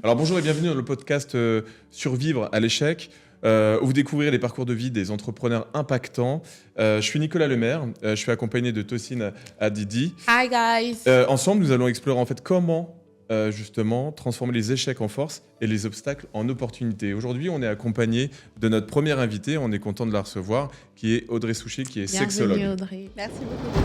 Alors bonjour et bienvenue dans le podcast Survivre à l'échec, où vous découvrirez les parcours de vie des entrepreneurs impactants. Je suis Nicolas Lemaire, je suis accompagné de Tosin Adidi. Hi guys. Ensemble, nous allons explorer en fait comment justement transformer les échecs en force et les obstacles en opportunités. Aujourd'hui, on est accompagné de notre première invitée, on est content de la recevoir, qui est Audrey Souchet, qui est sexologue. Bienvenue Audrey. Merci beaucoup.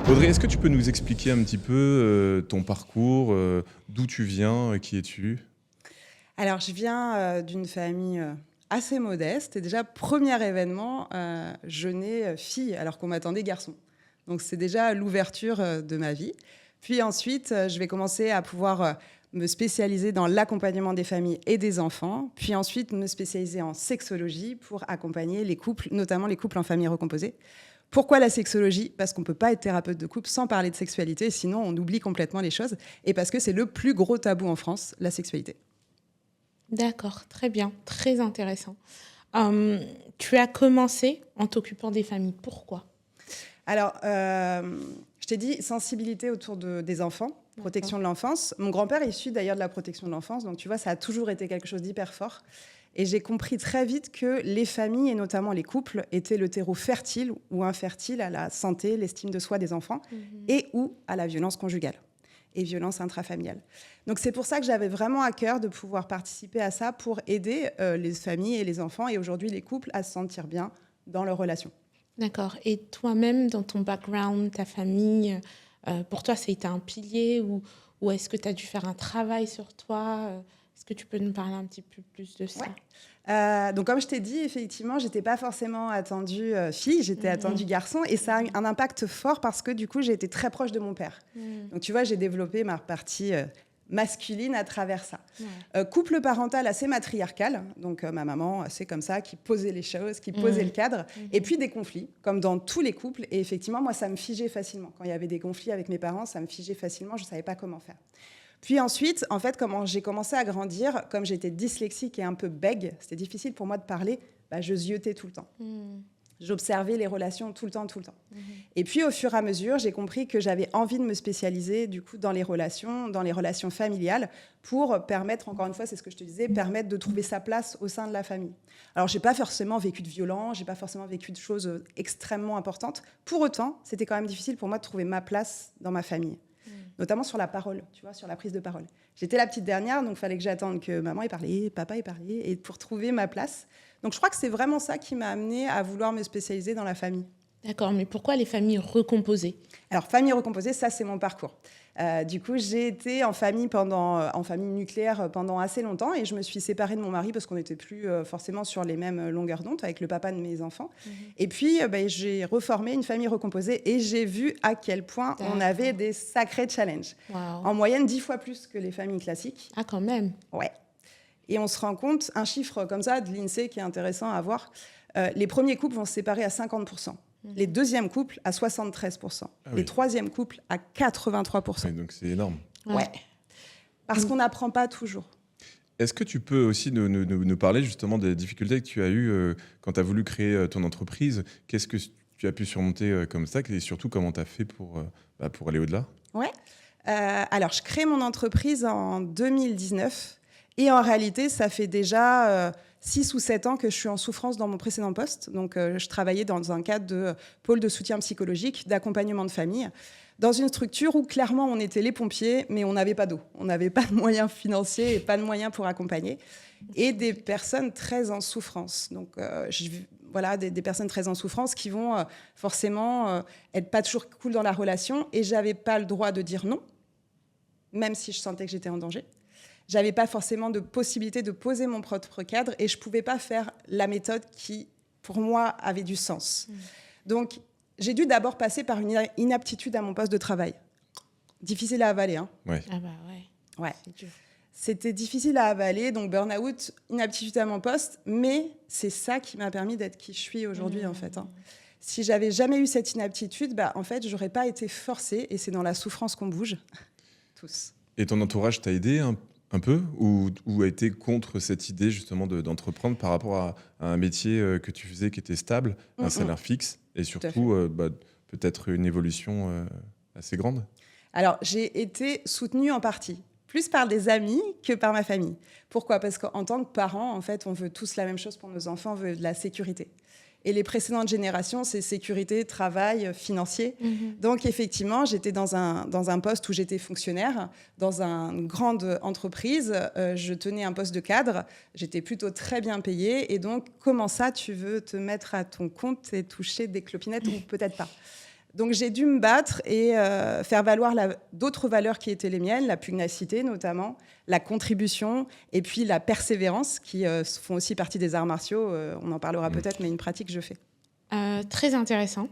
Audrey, est-ce que tu peux nous expliquer un petit peu ton parcours, d'où tu viens, qui es-tu ? Alors, je viens d'une famille assez modeste. Et déjà, premier événement, je nais fille alors qu'on m'attendait garçon. Donc, c'est déjà l'ouverture de ma vie. Puis ensuite, je vais commencer à pouvoir me spécialiser dans l'accompagnement des familles et des enfants. Puis ensuite, me spécialiser en sexologie pour accompagner les couples, notamment les couples en famille recomposée. Pourquoi la sexologie ? Parce qu'on ne peut pas être thérapeute de couple sans parler de sexualité, sinon on oublie complètement les choses. Et parce que c'est le plus gros tabou en France, la sexualité. D'accord, très bien, très intéressant. Tu as commencé en t'occupant des familles. Pourquoi ? Alors, je t'ai dit sensibilité autour des enfants, protection de l'enfance. Mon grand-père est issu d'ailleurs de la protection de l'enfance, donc tu vois, ça a toujours été quelque chose d'hyper fort. Et j'ai compris très vite que les familles, et notamment les couples, étaient le terreau fertile ou infertile à la santé, l'estime de soi des enfants, et ou à la violence conjugale et violence intrafamiliale. Donc c'est pour ça que j'avais vraiment à cœur de pouvoir participer à ça pour aider les familles et les enfants, et aujourd'hui les couples, à se sentir bien dans leurs relations. D'accord. Et toi-même, dans ton background, ta famille, pour toi, ça a été un pilier ou est-ce que tu as dû faire un travail sur toi ? Est-ce que tu peux nous parler un petit peu plus de ça ? Ouais. Donc, comme je t'ai dit, effectivement, je n'étais pas forcément attendue fille, j'étais attendue garçon. Et ça a eu un impact fort parce que, du coup, j'ai été très proche de mon père. Donc, tu vois, j'ai développé ma partie masculine à travers ça. Couple parental assez matriarcal. Donc, ma maman, c'est comme ça, qui posait les choses, qui posait le cadre. Et puis, des conflits, comme dans tous les couples. Et effectivement, moi, ça me figeait facilement. Quand il y avait des conflits avec mes parents, ça me figeait facilement. Je ne savais pas comment faire. Puis ensuite, en fait, comment j'ai commencé à grandir, comme j'étais dyslexique et un peu bègue, c'était difficile pour moi de parler, je ziotais tout le temps. J'observais les relations tout le temps. Et puis, au fur et à mesure, j'ai compris que j'avais envie de me spécialiser, du coup, dans les relations familiales, pour permettre, encore une fois, c'est ce que je te disais, permettre de trouver sa place au sein de la famille. Alors, j'ai pas forcément vécu de violence, j'ai pas forcément vécu de choses extrêmement importantes. Pour autant, c'était quand même difficile pour moi de trouver ma place dans ma famille. Notamment sur la parole, tu vois, sur la prise de parole. J'étais la petite dernière, donc il fallait que j'attende que maman ait parlé, papa ait parlé, et pour trouver ma place. Donc je crois que c'est vraiment ça qui m'a amenée à vouloir me spécialiser dans la famille. D'accord, mais pourquoi les familles recomposées ? Alors, famille recomposée, ça, c'est mon parcours. Du coup, j'ai été en famille nucléaire pendant assez longtemps, et je me suis séparée de mon mari parce qu'on n'était plus forcément sur les mêmes longueurs d'onde avec le papa de mes enfants. Et puis, j'ai reformé une famille recomposée et j'ai vu à quel point on avait des sacrés challenges. Wow. En moyenne, 10 fois plus que les familles classiques. Ah, quand même. Ouais. Et on se rend compte, un chiffre comme ça de l'INSEE qui est intéressant à voir, les premiers couples vont se séparer à 50%. Les deuxièmes couples à 73%. Les troisièmes couples à 83%. Oui, donc c'est énorme. Ouais. Parce qu'on n'apprend pas toujours. Est-ce que tu peux aussi nous parler justement des difficultés que tu as eues quand tu as voulu créer ton entreprise ? Qu'est-ce que tu as pu surmonter comme ça et surtout comment tu as fait pour aller au-delà ? Ouais. Alors, je crée mon entreprise en 2019 et en réalité, ça fait déjà 6 ou 7 ans que je suis en souffrance dans mon précédent poste. Donc, je travaillais dans un cadre de pôle de soutien psychologique, d'accompagnement de famille, dans une structure où clairement on était les pompiers, mais on n'avait pas d'eau. On n'avait pas de moyens financiers et pas de moyens pour accompagner. Et des personnes très en souffrance. Donc, des personnes très en souffrance qui vont forcément être pas toujours cool dans la relation. Et j'avais pas le droit de dire non, même si je sentais que j'étais en danger. J'avais pas forcément de possibilité de poser mon propre cadre et je pouvais pas faire la méthode qui, pour moi, avait du sens. Donc, j'ai dû d'abord passer par une inaptitude à mon poste de travail. Difficile à avaler, hein. Ouais. Ah bah ouais. C'est dur. C'était difficile à avaler, donc burn-out, inaptitude à mon poste, mais c'est ça qui m'a permis d'être qui je suis aujourd'hui, en fait. Hein. Si j'avais jamais eu cette inaptitude, en fait, j'aurais pas été forcée, et c'est dans la souffrance qu'on bouge, tous. Et ton entourage t'a aidé un peu ou a été contre cette idée justement d'entreprendre par rapport à un métier que tu faisais qui était stable, un salaire fixe et surtout peut-être une évolution assez grande? Alors, j'ai été soutenue en partie, plus par des amis que par ma famille. Pourquoi ? Parce qu'en tant que parents, en fait, on veut tous la même chose pour nos enfants, on veut de la sécurité. Et les précédentes générations, c'est sécurité, travail, financier. Donc, effectivement, j'étais dans un poste où j'étais fonctionnaire, dans une grande entreprise. Je tenais un poste de cadre. J'étais plutôt très bien payée. Et donc, comment ça, tu veux te mettre à ton compte et toucher des clopinettes ou peut-être pas ? Donc, j'ai dû me battre et faire valoir d'autres valeurs qui étaient les miennes, la pugnacité notamment, la contribution et puis la persévérance qui font aussi partie des arts martiaux. On en parlera peut-être, mais une pratique que je fais. Très intéressant.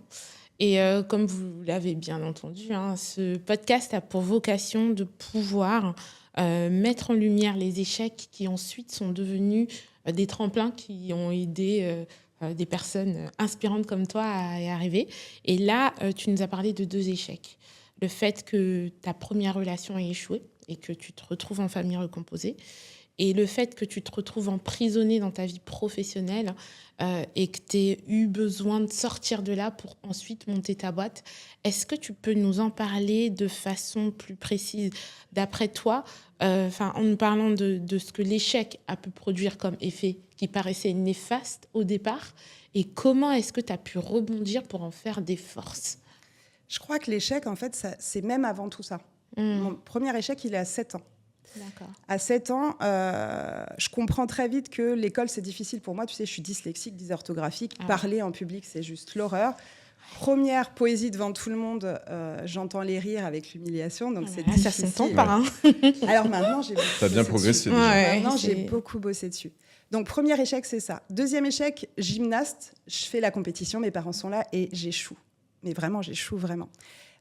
Et comme vous l'avez bien entendu, hein, ce podcast a pour vocation de pouvoir mettre en lumière les échecs qui ensuite sont devenus des tremplins qui ont aidé des personnes inspirantes comme toi à y arriver. Et là, tu nous as parlé de 2 échecs. Le fait que ta première relation ait échoué et que tu te retrouves en famille recomposée. Et le fait que tu te retrouves emprisonné dans ta vie professionnelle et que tu aies eu besoin de sortir de là pour ensuite monter ta boîte. Est-ce que tu peux nous en parler de façon plus précise? D'après toi, en nous parlant de ce que l'échec a pu produire comme effet qui paraissait néfaste au départ, et comment est-ce que tu as pu rebondir pour en faire des forces? Je crois que l'échec, en fait, c'est même avant tout ça. Mon premier échec, il est à 7 ans. D'accord. À 7 ans, je comprends très vite que l'école, c'est difficile pour moi. Tu sais, je suis dyslexique, dysorthographique. Parler en public, c'est juste l'horreur. Première poésie devant tout le monde, j'entends les rires avec l'humiliation, donc c'est difficile. Ça s'entend pas. Hein. Alors maintenant, j'ai beaucoup T'as bien progressé déjà. Maintenant, j'ai beaucoup bossé dessus. Donc, premier échec, c'est ça. Deuxième échec, gymnaste. Je fais la compétition, mes parents sont là et j'échoue. Mais vraiment, j'échoue vraiment.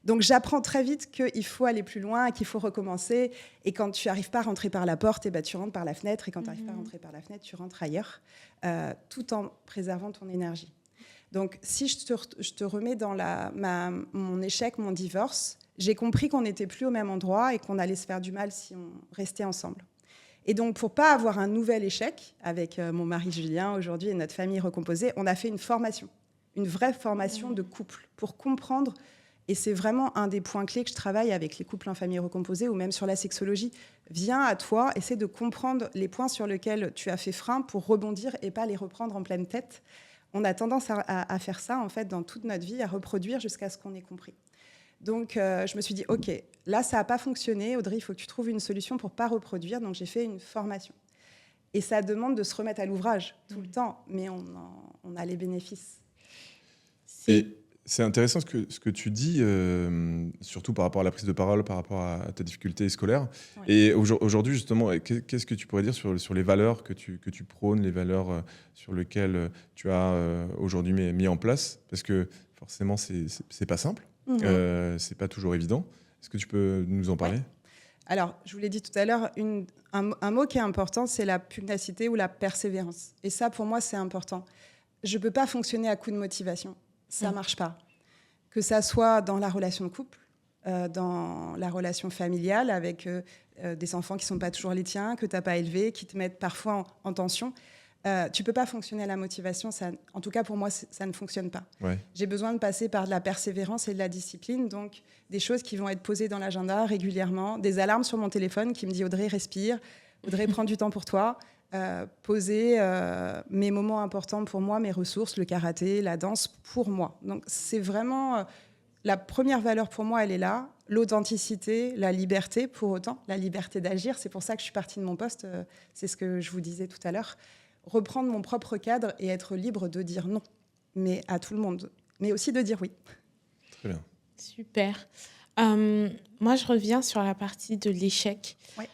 Donc, j'apprends très vite qu'il faut aller plus loin, qu'il faut recommencer. Et quand tu n'arrives pas à rentrer par la porte, tu rentres par la fenêtre. Et quand tu n'arrives pas à rentrer par la fenêtre, tu rentres ailleurs, tout en préservant ton énergie. Donc, si je te remets dans mon échec, mon divorce, j'ai compris qu'on n'était plus au même endroit et qu'on allait se faire du mal si on restait ensemble. Et donc, pour ne pas avoir un nouvel échec, avec mon mari Julien aujourd'hui et notre famille recomposée, on a fait une formation, une vraie formation de couple pour comprendre. Et c'est vraiment un des points clés que je travaille avec les couples en famille recomposée ou même sur la sexologie. Viens à toi, essaie de comprendre les points sur lesquels tu as fait frein pour rebondir et pas les reprendre en pleine tête. On a tendance à faire ça, en fait, dans toute notre vie, à reproduire jusqu'à ce qu'on ait compris. Donc, je me suis dit, OK, là, ça n'a pas fonctionné. Audrey, il faut que tu trouves une solution pour ne pas reproduire. Donc, j'ai fait une formation. Et ça demande de se remettre à l'ouvrage tout le temps, mais on a les bénéfices. Et c'est intéressant ce que tu dis, surtout par rapport à la prise de parole, par rapport à ta difficulté scolaire. Ouais. Et aujourd'hui, justement, qu'est-ce que tu pourrais dire sur les valeurs que tu prônes, les valeurs sur lesquelles tu as aujourd'hui mis en place? Parce que forcément, c'est pas simple, c'est pas toujours évident. Est-ce que tu peux nous en parler? Alors, je vous l'ai dit tout à l'heure, un mot qui est important, c'est la pugnacité ou la persévérance. Et ça, pour moi, c'est important. Je ne peux pas fonctionner à coup de motivation. Ça ne marche pas. Que ça soit dans la relation de couple, dans la relation familiale avec des enfants qui ne sont pas toujours les tiens, que tu n'as pas élevés, qui te mettent parfois en tension. Tu ne peux pas fonctionner à la motivation. En tout cas, pour moi, ça ne fonctionne pas. Ouais. J'ai besoin de passer par de la persévérance et de la discipline. Donc, des choses qui vont être posées dans l'agenda régulièrement. Des alarmes sur mon téléphone qui me disent « Audrey, respire. Audrey, prends du temps pour toi. » Poser mes moments importants pour moi, mes ressources, le karaté, la danse pour moi. Donc, c'est vraiment... la première valeur pour moi, elle est là. L'authenticité, la liberté, pour autant. La liberté d'agir. C'est pour ça que je suis partie de mon poste. C'est ce que je vous disais tout à l'heure. Reprendre mon propre cadre et être libre de dire non, mais à tout le monde. Mais aussi de dire oui. Très bien. Super. Moi, je reviens sur la partie de l'échec. Ouais.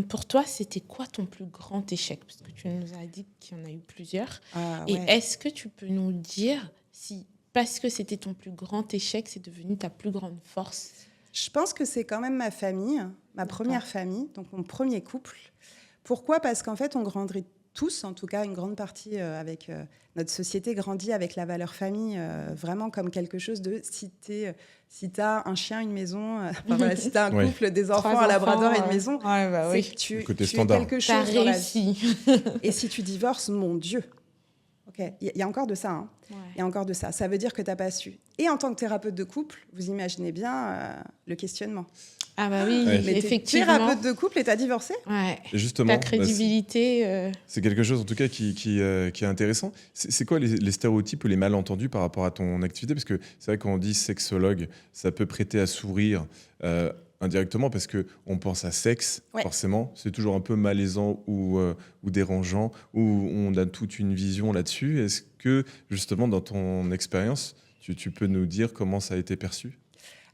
Pour toi, c'était quoi ton plus grand échec? Parce que tu nous as dit qu'il y en a eu plusieurs. Et est-ce que tu peux nous dire si, parce que c'était ton plus grand échec, c'est devenu ta plus grande force? Je pense que c'est quand même ma famille, ma première famille, donc mon premier couple. Pourquoi? Parce qu'en fait, on grandit tous, en tout cas une grande partie avec notre société, grandit avec la valeur famille vraiment comme quelque chose de si tu as un chien, une maison, voilà, si tu as un couple, des enfants, un labrador et une maison, c'est que tu es quelque chose dans la vie. Et si tu divorces, mon Dieu. Ok, il y a encore de ça. Hein. Ouais. Il y a encore de ça. Ça veut dire que tu n'as pas su. Et en tant que thérapeute de couple, vous imaginez bien le questionnement. Ah bah oui, Ouais. Mais t'es effectivement. thérapeute de couple et t'as divorcé? Ouais. Et justement, Ta crédibilité. c'est quelque chose en tout cas qui est intéressant. C'est quoi les stéréotypes ou les malentendus par rapport à ton activité? Parce que c'est vrai qu'on dit sexologue, ça peut prêter à sourire indirectement parce qu'on pense à sexe, Ouais. forcément. C'est toujours un peu malaisant ou dérangeant, ou on a toute une vision là-dessus. Est-ce que justement dans ton expérience, tu peux nous dire comment ça a été perçu?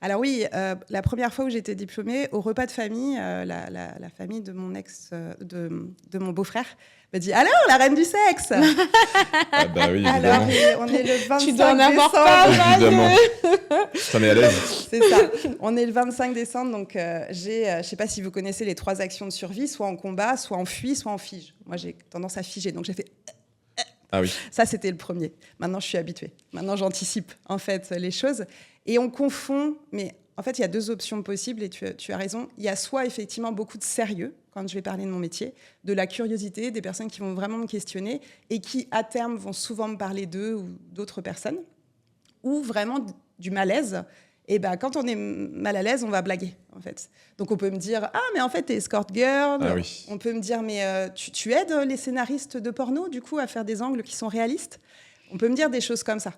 Alors oui, la première fois où j'étais diplômée, au repas de famille, la famille de mon de mon beau-frère m'a dit « Alors, la reine du sexe !» Ah bah oui, Alors, évidemment. on est le 25 Tu dois en avoir décembre. pas mal. Évidemment. T'en es à l'aise. C'est ça. On est le 25 décembre, donc je ne sais pas si vous connaissez les 3 actions de survie, soit en combat, soit en fuit, soit en fige. Moi, j'ai tendance à figer, donc j'ai fait... Ah oui. Ça, c'était le premier. Maintenant, je suis habituée. Maintenant, j'anticipe, en fait, les choses. Et on confond, mais en fait, il y a 2 options possibles, et tu as raison. Il y a soit, effectivement, beaucoup de sérieux, quand je vais parler de mon métier, de la curiosité, des personnes qui vont vraiment me questionner, et qui, à terme, vont souvent me parler d'eux ou d'autres personnes, ou vraiment du malaise. Et ben, quand on est mal à l'aise, on va blaguer, en fait. Donc, on peut me dire « Ah, mais en fait, t'es escort girl. Ah oui. On peut me dire « Mais tu aides les scénaristes de porno, du coup, à faire des angles qui sont réalistes ?» On peut me dire des choses comme ça.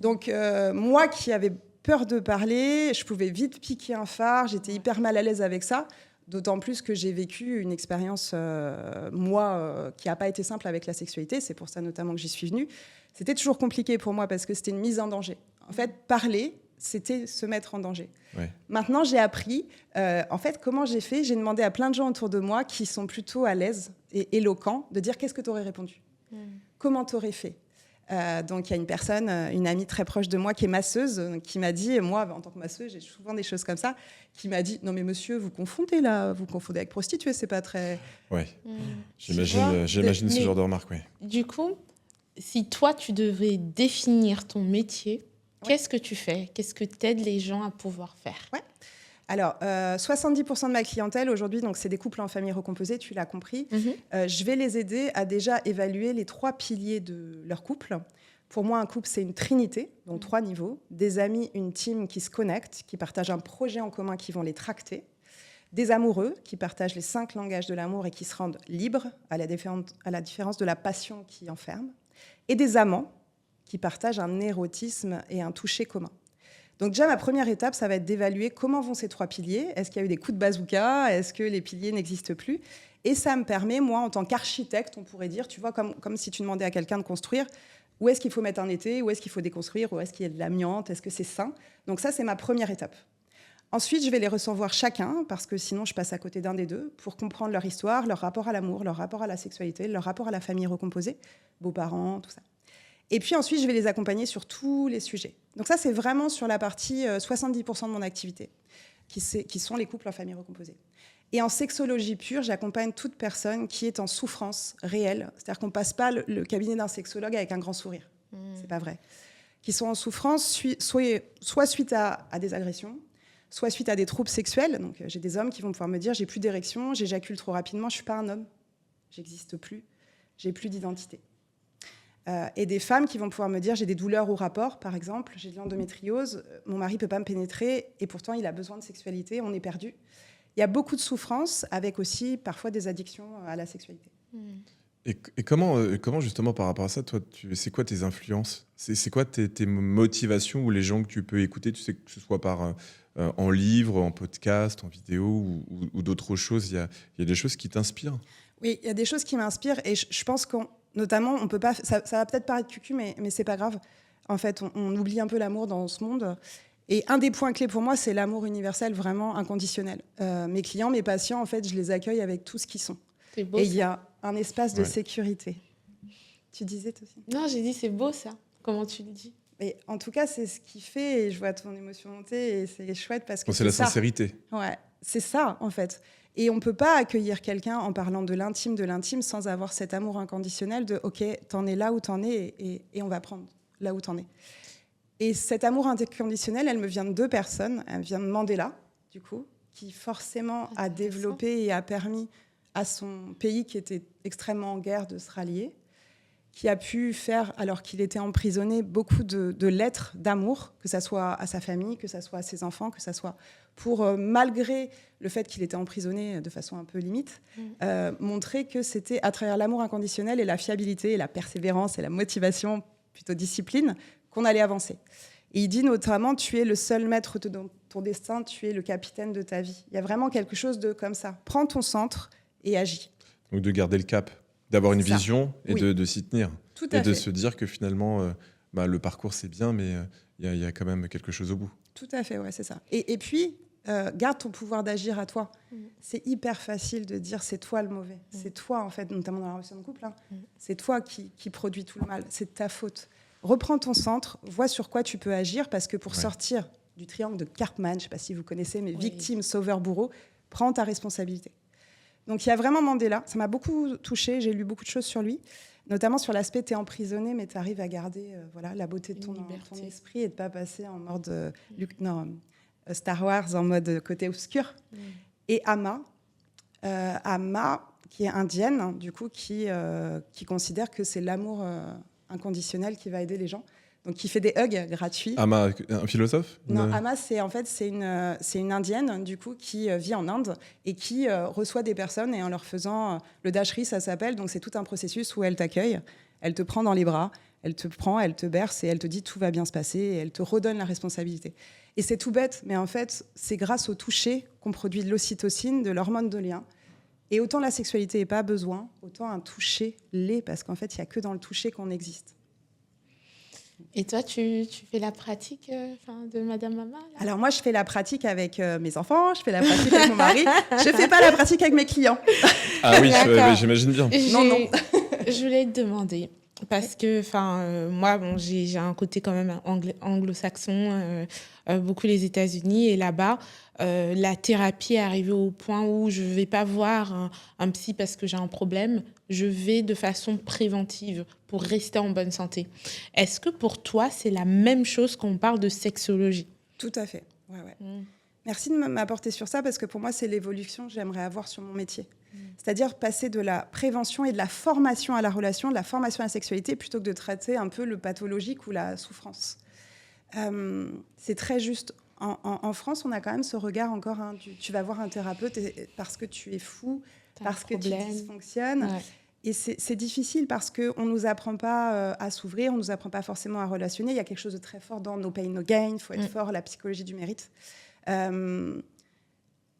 Donc, moi qui avais peur de parler, je pouvais vite piquer un phare, j'étais hyper mal à l'aise avec ça, d'autant plus que j'ai vécu une expérience, qui n'a pas été simple avec la sexualité, c'est pour ça notamment que j'y suis venue. C'était toujours compliqué pour moi parce que c'était une mise en danger. En fait, parler, c'était se mettre en danger. Ouais. Maintenant, j'ai appris, en fait, comment j'ai fait. J'ai demandé à plein de gens autour de moi qui sont plutôt à l'aise et éloquents de dire qu'est-ce que tu aurais répondu, comment tu aurais fait. Donc, il y a une personne, une amie très proche de moi qui est masseuse, qui m'a dit, moi, en tant que masseuse, j'ai souvent des choses comme ça, qui m'a dit, non mais monsieur, vous confondez là, vous confondez avec prostituée, c'est pas très... Ouais. Tu vois, J'imagine ce mais genre de remarque, ouais. Du coup, si toi, tu devais définir ton métier, qu'est-ce que tu fais? Qu'est-ce que tu aides les gens à pouvoir faire? Alors, 70% de ma clientèle aujourd'hui, donc c'est des couples en famille recomposée, tu l'as compris. Je vais les aider à déjà évaluer les 3 piliers de leur couple. Pour moi, un couple, c'est une trinité, donc 3 niveaux. Des amis, une team qui se connectent, qui partagent un projet en commun qui vont les tracter. Des amoureux qui partagent les 5 langages de l'amour et qui se rendent libres, à la différence de la passion qui enferme. Et des amants qui partagent un érotisme et un toucher commun. Donc déjà, ma première étape, ça va être d'évaluer comment vont ces 3 piliers. Est-ce qu'il y a eu des coups de bazooka? Est-ce que les piliers n'existent plus? Et ça me permet, moi, en tant qu'architecte, on pourrait dire, tu vois, comme si tu demandais à quelqu'un de construire, où est-ce qu'il faut mettre un été? Où est-ce qu'il faut déconstruire? Où est-ce qu'il y a de l'amiante? Est-ce que c'est sain? Donc ça, c'est ma première étape. Ensuite, je vais les recevoir chacun, parce que sinon, je passe à côté d'un des deux, pour comprendre leur histoire, leur rapport à l'amour, leur rapport à la sexualité, leur rapport à la famille recomposée, beaux-parents, tout ça. Et puis ensuite, je vais les accompagner sur tous les sujets. Donc ça, c'est vraiment sur la partie 70% de mon activité, qui sont les couples en famille recomposée. Et en sexologie pure, j'accompagne toute personne qui est en souffrance réelle. C'est-à-dire qu'on ne passe pas le cabinet d'un sexologue avec un grand sourire. C'est pas vrai. Qui sont en souffrance, soit suite à des agressions, soit suite à des troubles sexuels. Donc j'ai des hommes qui vont pouvoir me dire « j'ai plus d'érection, j'éjacule trop rapidement, je ne suis pas un homme, j'existe plus, j'ai plus d'identité ». Et des femmes qui vont pouvoir me dire j'ai des douleurs au rapport, par exemple, j'ai de l'endométriose, mon mari ne peut pas me pénétrer et pourtant il a besoin de sexualité, on est perdu. Il y a beaucoup de souffrance avec aussi parfois des addictions à la sexualité. Et comment justement par rapport à ça, toi, c'est quoi tes influences? C'est quoi tes motivations ou les gens que tu peux écouter, tu sais, que ce soit en livre, en podcast, en vidéo ou d'autres choses, il y a des choses qui t'inspirent? Oui, il y a des choses qui m'inspirent et je pense notamment, on peut pas, ça va peut-être paraître cucu, mais c'est pas grave. En fait, on oublie un peu l'amour dans ce monde. Et un des points clés pour moi, c'est l'amour universel, vraiment inconditionnel. Mes clients, mes patients, en fait, je les accueille avec tout ce qu'ils sont. C'est beau, et ça. il y a un espace de sécurité. Tu disais, toi aussi? Non, j'ai dit c'est beau, ça. Comment tu le dis? Et en tout cas, c'est ce qui fait, et je vois ton émotion monter, et c'est chouette parce que C'est la sincérité. Ouais, c'est ça, en fait. Et on ne peut pas accueillir quelqu'un en parlant de l'intime sans avoir cet amour inconditionnel de « OK, t'en es là où t'en es et on va prendre là où t'en es ». Et cet amour inconditionnel, elle me vient de 2 personnes. Elle vient de Mandela, du coup, qui forcément a développé et a permis à son pays, qui était extrêmement en guerre, de se rallier, qui a pu faire, alors qu'il était emprisonné, beaucoup de lettres d'amour, que ça soit à sa famille, que ça soit à ses enfants, que ça soit pour, malgré le fait qu'il était emprisonné de façon un peu limite, montrer que c'était à travers l'amour inconditionnel et la fiabilité, et la persévérance et la motivation, plutôt discipline, qu'on allait avancer. Et il dit notamment, tu es le seul maître de ton destin, tu es le capitaine de ta vie. Il y a vraiment quelque chose de comme ça. Prends ton centre et agis. Donc de garder le cap, d'avoir une vision et oui. de s'y tenir. Tout à et de fait. se dire que finalement, le parcours c'est bien, mais il y a quand même quelque chose au bout. Tout à fait, ouais, c'est ça. Et puis, garde ton pouvoir d'agir à toi. C'est hyper facile de dire c'est toi le mauvais. C'est toi, en fait, notamment dans la relation de couple. C'est toi qui produit tout le mal. C'est de ta faute. Reprends ton centre, vois sur quoi tu peux agir, parce que pour sortir du triangle de Karpman, je ne sais pas si vous connaissez, mais victime, sauveur, bourreau, prends ta responsabilité. Donc il y a vraiment Mandela. Ça m'a beaucoup touchée. J'ai lu beaucoup de choses sur lui, notamment sur l'aspect tu es emprisonné, mais tu arrives à garder la beauté de ton esprit et de ne pas passer en mode Star Wars, en mode côté obscur. Et Amma, qui est indienne, du coup, qui considère que c'est l'amour inconditionnel qui va aider les gens. Donc, qui fait des hugs gratuits. Amma, un philosophe? Non, Amma, c'est une indienne, du coup, qui vit en Inde et qui reçoit des personnes et en leur faisant le dashri, ça s'appelle. Donc, c'est tout un processus où elle t'accueille, elle te prend dans les bras, elle te prend, elle te berce et elle te dit tout va bien se passer et elle te redonne la responsabilité. Et c'est tout bête, mais en fait, c'est grâce au toucher qu'on produit de l'ocytocine, de l'hormone de lien. Et autant la sexualité n'est pas besoin, autant un toucher l'est, parce qu'en fait, il n'y a que dans le toucher qu'on existe. Et toi, tu fais la pratique de Madame Amma là? Alors moi, je fais la pratique avec mes enfants, je fais la pratique avec mon mari. Je ne fais pas la pratique avec mes clients. Ah oui, j'imagine bien. Non. Je voulais te demander, parce que moi, j'ai un côté quand même anglo-saxon, beaucoup les États-Unis, et là-bas, la thérapie est arrivée au point où je ne vais pas voir un psy parce que j'ai un problème, je vais de façon préventive pour rester en bonne santé. Est-ce que pour toi, c'est la même chose quand on parle de sexologie? Tout à fait, ouais. Merci de m'apporter sur ça, parce que pour moi, c'est l'évolution que j'aimerais avoir sur mon métier. C'est-à-dire passer de la prévention et de la formation à la relation, de la formation à la sexualité, plutôt que de traiter un peu le pathologique ou la souffrance. C'est très juste. En France, on a quand même ce regard encore, tu vas voir un thérapeute parce que tu es fou, parce que tu dysfonctionnes. Ouais. Et c'est difficile parce qu'on ne nous apprend pas à s'ouvrir, on ne nous apprend pas forcément à relationner. Il y a quelque chose de très fort dans No Pain, No Gain, il faut être fort, la psychologie du mérite.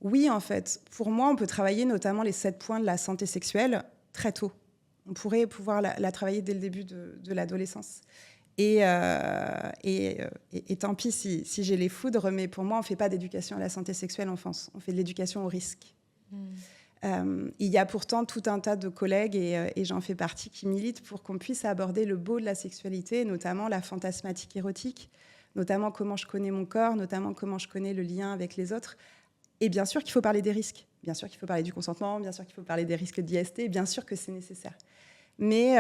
Oui, en fait, pour moi, on peut travailler notamment les 7 points de la santé sexuelle très tôt. On pourrait pouvoir la travailler dès le début de l'adolescence. Et tant pis si j'ai les foudres, mais pour moi, on ne fait pas d'éducation à la santé sexuelle en France. On fait de l'éducation au risque. Il y a pourtant tout un tas de collègues, et j'en fais partie, qui militent pour qu'on puisse aborder le beau de la sexualité, notamment la fantasmatique érotique, notamment comment je connais mon corps, notamment comment je connais le lien avec les autres. Et bien sûr qu'il faut parler des risques. Bien sûr qu'il faut parler du consentement, bien sûr qu'il faut parler des risques d'IST, bien sûr que c'est nécessaire. Mais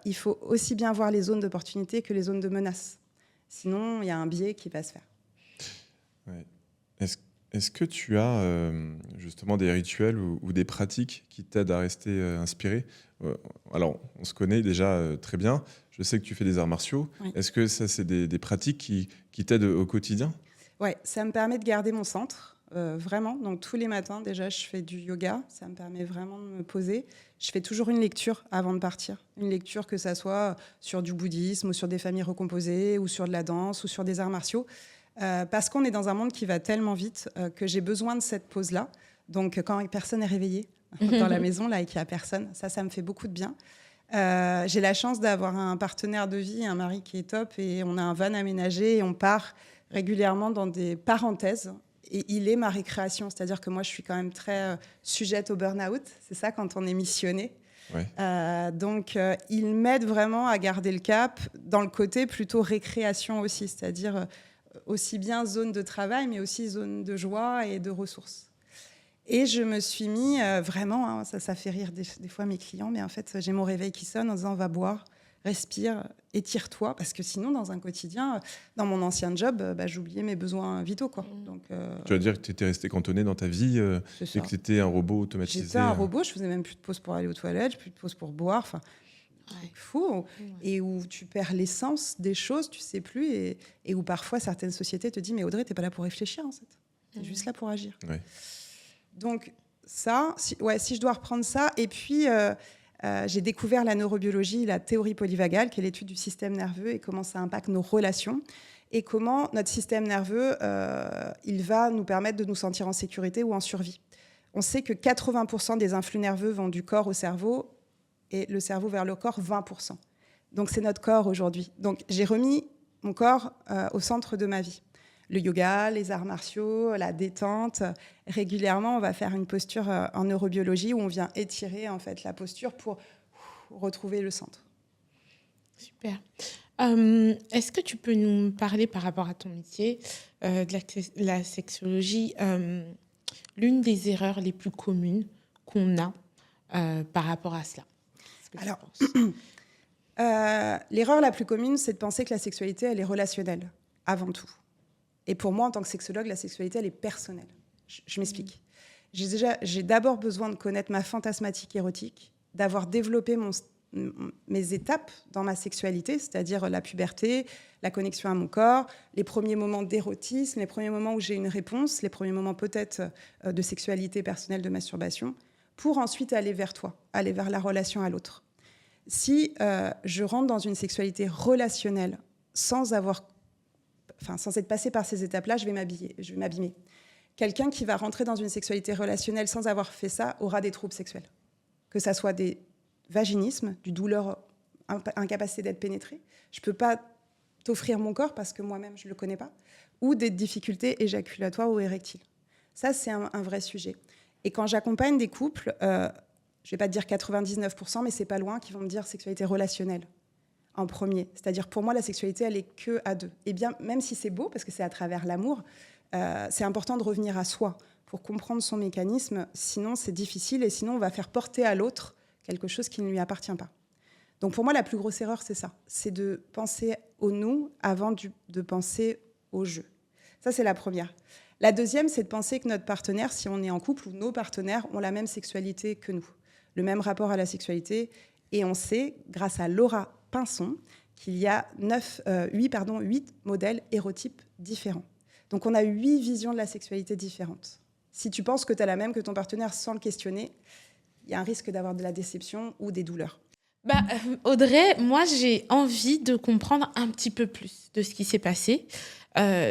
il faut aussi bien voir les zones d'opportunité que les zones de menace. Sinon, il y a un biais qui va se faire. Ouais. Est-ce que tu as justement des rituels ou des pratiques qui t'aident à rester inspiré? Alors, on se connaît déjà très bien. Je sais que tu fais des arts martiaux. Oui. Est-ce que ça, c'est des pratiques qui t'aident au quotidien? Oui, ça me permet de garder mon centre. Vraiment, donc tous les matins déjà je fais du yoga, ça me permet vraiment de me poser. Je fais toujours une lecture avant de partir, une lecture que ça soit sur du bouddhisme ou sur des familles recomposées ou sur de la danse ou sur des arts martiaux, parce qu'on est dans un monde qui va tellement vite que j'ai besoin de cette pause-là. Donc quand personne n'est réveillé dans la maison là et qu'il n'y a personne, ça me fait beaucoup de bien. J'ai la chance d'avoir un partenaire de vie, un mari qui est top, et on a un van aménagé et on part régulièrement dans des parenthèses. Et il est ma récréation, c'est-à-dire que moi, je suis quand même très sujette au burn-out. C'est ça, quand on est missionné. Ouais. Donc, il m'aide vraiment à garder le cap dans le côté plutôt récréation aussi, c'est-à-dire aussi bien zone de travail, mais aussi zone de joie et de ressources. Et je me suis mis vraiment, ça fait rire des fois mes clients, mais en fait, j'ai mon réveil qui sonne en disant « on va boire ». Respire, étire-toi, parce que sinon, dans un quotidien, dans mon ancien job, j'oubliais mes besoins vitaux, quoi. Donc, tu vas dire que tu étais resté cantonné dans ta vie et que tu étais un robot automatisé. J'étais un robot, je faisais même plus de pause pour aller aux toilettes, plus de pause pour boire. truc fou, et où tu perds l'essence des choses, tu sais plus, et où parfois certaines sociétés te disent mais Audrey, t'es pas là pour réfléchir en fait, t'es juste là pour agir. Ouais. Donc ça, si je dois reprendre ça, et puis j'ai découvert la neurobiologie, la théorie polyvagale, qui est l'étude du système nerveux et comment ça impacte nos relations, et comment notre système nerveux, il va nous permettre de nous sentir en sécurité ou en survie. On sait que 80% des influx nerveux vont du corps au cerveau, et le cerveau vers le corps, 20%. Donc c'est notre corps aujourd'hui. Donc j'ai remis mon corps au centre de ma vie. Le yoga, les arts martiaux, la détente. Régulièrement, on va faire une posture en neurobiologie où on vient étirer en fait la posture pour retrouver le centre. Super. Est-ce que tu peux nous parler par rapport à ton métier de la sexologie, l'une des erreurs les plus communes qu'on a par rapport à cela? Alors, l'erreur la plus commune, c'est de penser que la sexualité, elle est relationnelle, avant tout. Et pour moi, en tant que sexologue, la sexualité, elle est personnelle. Je m'explique. J'ai d'abord besoin de connaître ma fantasmatique érotique, d'avoir développé mes étapes dans ma sexualité, c'est-à-dire la puberté, la connexion à mon corps, les premiers moments d'érotisme, les premiers moments où j'ai une réponse, les premiers moments peut-être de sexualité personnelle, de masturbation, pour ensuite aller vers toi, aller vers la relation à l'autre. Si je rentre dans une sexualité relationnelle sans être passé par ces étapes-là, je vais m'abîmer. Quelqu'un qui va rentrer dans une sexualité relationnelle sans avoir fait ça aura des troubles sexuels. Que ça soit des vaginismes, du douleur, incapacité d'être pénétré. Je ne peux pas t'offrir mon corps parce que moi-même, je ne le connais pas. Ou des difficultés éjaculatoires ou érectiles. Ça, c'est un vrai sujet. Et quand j'accompagne des couples, je ne vais pas te dire 99%, mais c'est pas loin, qui vont me dire sexualité relationnelle en premier. C'est-à-dire, pour moi, la sexualité, elle est que à deux. Et bien, même si c'est beau, parce que c'est à travers l'amour, c'est important de revenir à soi pour comprendre son mécanisme. Sinon, c'est difficile, et sinon, on va faire porter à l'autre quelque chose qui ne lui appartient pas. Donc, pour moi, la plus grosse erreur, c'est ça. C'est de penser au nous avant de penser au je. Ça, c'est la première. La deuxième, c'est de penser que notre partenaire, si on est en couple, ou nos partenaires ont la même sexualité que nous, le même rapport à la sexualité. Et on sait, grâce à Laura Pinson, qu'il y a 8 modèles érotypes différents. Donc, on a 8 visions de la sexualité différentes. Si tu penses que tu as la même que ton partenaire sans le questionner, il y a un risque d'avoir de la déception ou des douleurs. Audrey, moi, j'ai envie de comprendre un petit peu plus de ce qui s'est passé.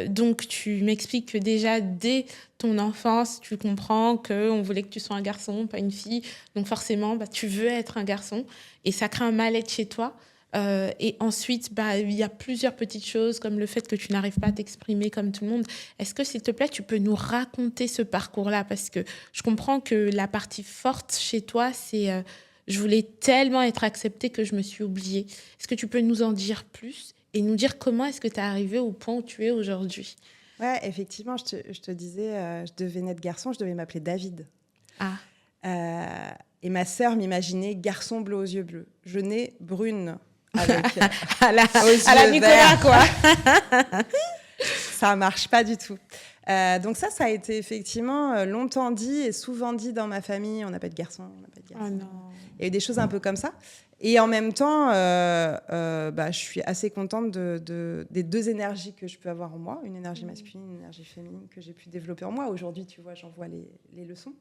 Donc, tu m'expliques que déjà, dès ton enfance, tu comprends qu'on voulait que tu sois un garçon, pas une fille. Donc, forcément, tu veux être un garçon. Et ça crée un mal-être chez toi. Et ensuite, il y a plusieurs petites choses, comme le fait que tu n'arrives pas à t'exprimer comme tout le monde. Est-ce que, s'il te plaît, tu peux nous raconter ce parcours-là? Parce que je comprends que la partie forte chez toi, c'est je voulais tellement être acceptée que je me suis oubliée. Est-ce que tu peux nous en dire plus et nous dire comment est-ce que tu es arrivée au point où tu es aujourd'hui? Ouais, effectivement, je te disais, je devais naître garçon, je devais m'appeler David. Et ma sœur m'imaginait garçon bleu aux yeux bleus. Je nais brune avec à la Nicolas, quoi. Ça marche pas du tout. Donc ça a été effectivement longtemps dit et souvent dit dans ma famille. On n'a pas de garçon, on n'a pas de garçon. Oh non. Il y a eu des choses un peu comme ça. Et en même temps, je suis assez contente des deux énergies que je peux avoir en moi, une énergie masculine, une énergie féminine que j'ai pu développer en moi. Aujourd'hui, tu vois, j'en vois les leçons.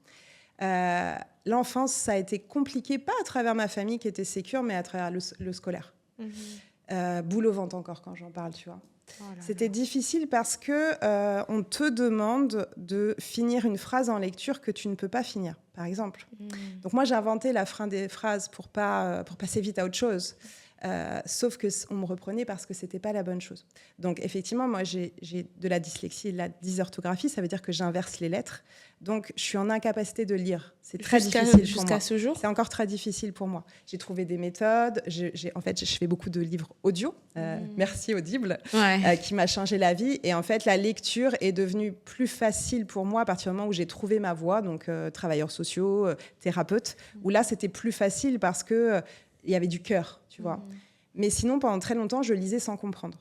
L'enfance, ça a été compliqué, pas à travers ma famille qui était sécure, mais à travers le scolaire. Boule au ventre encore quand j'en parle, tu vois. Oh là C'était là. Difficile parce que on te demande de finir une phrase en lecture que tu ne peux pas finir, par exemple. Donc moi, j'ai inventé la fin des phrases pour passer vite à autre chose. Sauf qu'on me reprenait parce que c'était pas la bonne chose. Donc effectivement, moi j'ai de la dyslexie et de la dysorthographie, ça veut dire que j'inverse les lettres. Donc je suis en incapacité de lire. C'est très difficile pour moi. Jusqu'à ce jour. C'est encore très difficile pour moi. J'ai trouvé des méthodes. En fait, je fais beaucoup de livres audio. Merci Audible, qui m'a changé la vie. Et en fait, la lecture est devenue plus facile pour moi à partir du moment où j'ai trouvé ma voie, donc travailleurs sociaux, thérapeute. Où là, c'était plus facile parce que il y avait du cœur, tu vois. Mais sinon, pendant très longtemps, je lisais sans comprendre.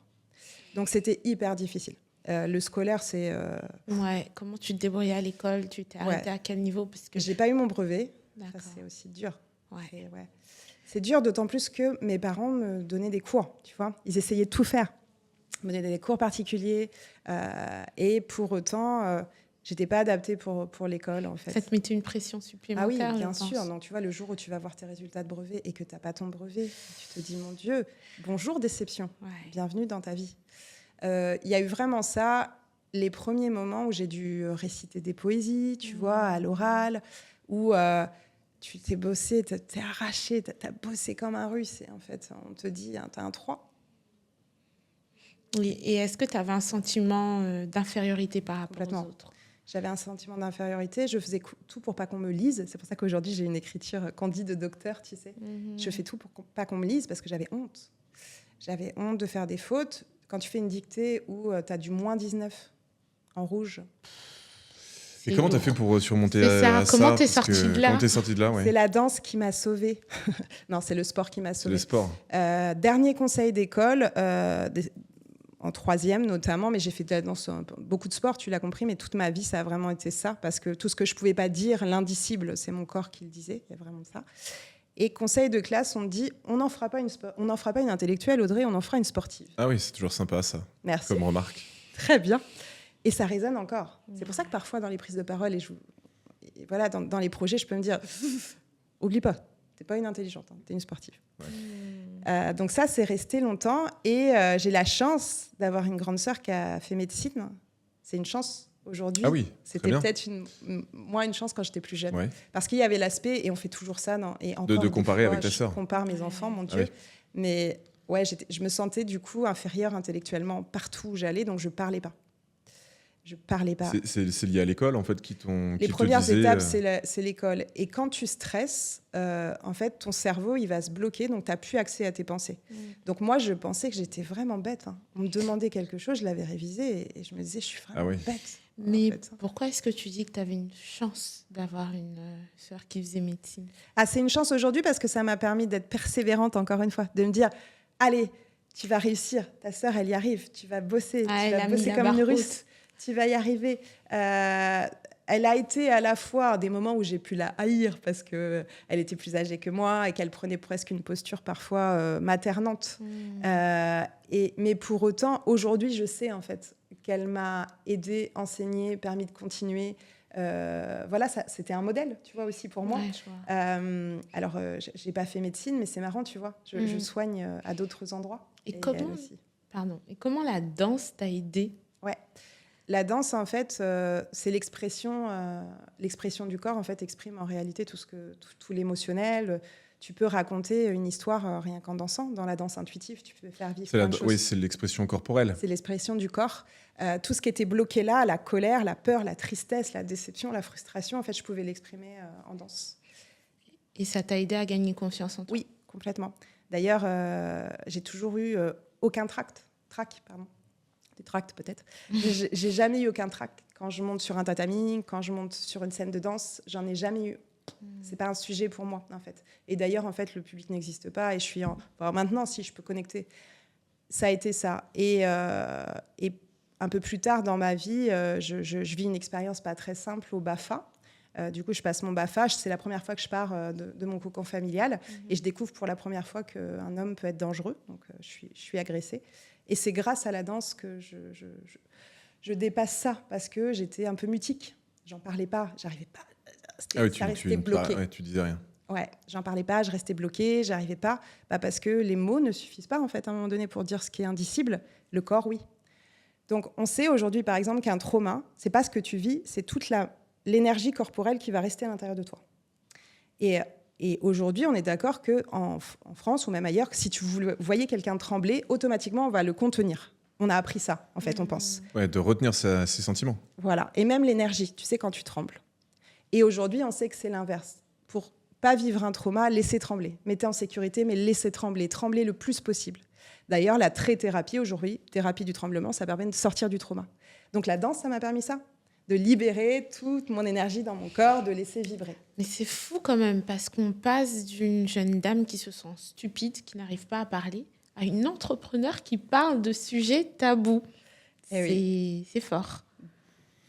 Donc, c'était hyper difficile. Le scolaire, c'est... Comment tu te débrouillais à l'école? Tu t'es arrêtée à quel niveau? Parce que j'ai pas eu mon brevet. Ça, c'est aussi dur. C'est dur, d'autant plus que mes parents me donnaient des cours, tu vois. Ils essayaient de tout faire. Ils me donnaient des cours particuliers. Et pour autant, j'étais pas adaptée pour l'école, en fait. Ça te mettait une pression supplémentaire, Ah oui, bien je pense. sûr. Donc, tu vois, le jour où tu vas voir tes résultats de brevet et que tu n'as pas ton brevet, tu te dis, mon Dieu, bonjour déception. Ouais. Bienvenue dans ta vie. Il y a eu vraiment ça, les premiers moments où j'ai dû réciter des poésies, tu vois, à l'oral, où tu t'es bossé, t'es arraché, t'as bossé comme un russe. Et en fait, on te dit, t'as un 3. Oui. Et est-ce que tu avais un sentiment d'infériorité par rapport Complètement. aux autres? J'avais un sentiment d'infériorité. Je faisais tout pour pas qu'on me lise. C'est pour ça qu'aujourd'hui, j'ai une écriture candide de docteur, tu sais. Je fais tout pour pas qu'on me lise parce que j'avais honte. J'avais honte de faire des fautes. Quand tu fais une dictée où tu as du moins 19 en rouge. Et comment tu as fait pour surmonter C'est ça. à ça? Comment t'es sortie de là? Comment t'es sortie de là, ouais. C'est la danse qui m'a sauvée. Non, c'est le sport qui m'a C'est sauvée. le sport. Dernier conseil d'école, en 3e notamment, mais j'ai fait de la danse, beaucoup de sport, tu l'as compris, mais toute ma vie, ça a vraiment été ça, parce que tout ce que je ne pouvais pas dire, l'indicible, c'est mon corps qui le disait, il y a vraiment ça. Et conseil de classe, on me dit, on n'en fera pas une intellectuelle, Audrey, on en fera une sportive. Ah oui, c'est toujours sympa ça, Merci. comme remarque. Très bien. Et ça résonne encore. C'est pour ça que parfois, dans les prises de parole, et voilà, dans les projets, je peux me dire, oublie pas, t'es pas une intelligente, t'es une sportive. Ouais. Donc ça, c'est resté longtemps. Et j'ai la chance d'avoir une grande sœur qui a fait médecine. C'est une chance aujourd'hui. Ah oui, c'était peut-être moins une chance quand j'étais plus jeune. Ouais. Parce qu'il y avait l'aspect, et on fait toujours ça, et encore de comparer avec ta sœur. Je compare mes enfants, mon Dieu. Ah oui. Mais ouais, je me sentais du coup inférieure intellectuellement partout où j'allais, donc je parlais pas. Je parlais pas. C'est lié à l'école, en fait, Les premières étapes, c'est l'école. Et quand tu stresses, en fait, ton cerveau, il va se bloquer, donc tu n'as plus accès à tes pensées. Donc moi, je pensais que j'étais vraiment bête. On me demandait quelque chose, je l'avais révisé, et je me disais, je suis vraiment bête. Mais pourquoi est-ce que tu dis que tu avais une chance d'avoir une sœur qui faisait médecine? C'est une chance aujourd'hui parce que ça m'a permis d'être persévérante, encore une fois, de me dire, allez, tu vas réussir, ta sœur, elle y arrive, tu vas bosser, tu vas bosser comme une russe. Tu vas y arriver. Elle a été à la fois des moments où j'ai pu la haïr parce qu'elle était plus âgée que moi et qu'elle prenait presque une posture parfois maternante. Mais pour autant, aujourd'hui, je sais en fait qu'elle m'a aidée, enseignée, permis de continuer. Voilà, c'était un modèle, tu vois, aussi pour moi. Ouais, alors, j'ai pas fait médecine, mais c'est marrant, tu vois. Je soigne à d'autres endroits. Et comment la danse t'a aidée? Ouais. La danse, en fait, c'est l'expression du corps, en fait, exprime en réalité tout l'émotionnel. Tu peux raconter une histoire rien qu'en dansant. Dans la danse intuitive, tu peux faire vivre plein de choses. Oui, c'est l'expression corporelle. C'est l'expression du corps. Tout ce qui était bloqué là, la colère, la peur, la tristesse, la déception, la frustration, en fait, je pouvais l'exprimer en danse. Et ça t'a aidé à gagner confiance en toi? Oui, complètement. D'ailleurs, j'ai toujours eu aucun trac, des tracts peut-être. J'ai jamais eu aucun trac. Quand je monte sur un tatami, quand je monte sur une scène de danse, j'en ai jamais eu. C'est pas un sujet pour moi, en fait. Et d'ailleurs, en fait, le public n'existe pas et je suis maintenant, si je peux connecter. Ça a été ça. Et un peu plus tard dans ma vie, je vis une expérience pas très simple au BAFA. Du coup, je passe mon BAFA. C'est la première fois que je pars de mon cocon familial. Et je découvre pour la première fois qu'un homme peut être dangereux. Donc, je suis agressée. Et c'est grâce à la danse que je dépasse ça, parce que j'étais un peu mutique. J'en parlais pas, j'arrivais pas. Ça restait bloqué. Tu disais rien. Ouais, j'en parlais pas, je restais bloquée, j'arrivais pas. Parce que les mots ne suffisent pas, en fait, à un moment donné, pour dire ce qui est indicible. Le corps, oui. Donc, on sait aujourd'hui, par exemple, qu'un trauma, c'est pas ce que tu vis, c'est toute l'énergie corporelle qui va rester à l'intérieur de toi. Et aujourd'hui, on est d'accord qu'en France ou même ailleurs, si tu voyais quelqu'un trembler, automatiquement, on va le contenir. On a appris ça, en fait, on pense. Ouais, de retenir ses sentiments. Voilà. Et même l'énergie, tu sais, quand tu trembles. Et aujourd'hui, on sait que c'est l'inverse. Pour pas vivre un trauma, laissez trembler. Mettez en sécurité, mais laissez trembler. Tremblez le plus possible. D'ailleurs, la thérapie aujourd'hui, thérapie du tremblement, ça permet de sortir du trauma. Donc la danse, ça m'a permis ça. De libérer toute mon énergie dans mon corps, de laisser vibrer. Mais c'est fou quand même, parce qu'on passe d'une jeune dame qui se sent stupide, qui n'arrive pas à parler, à une entrepreneur qui parle de sujets tabous. C'est fort.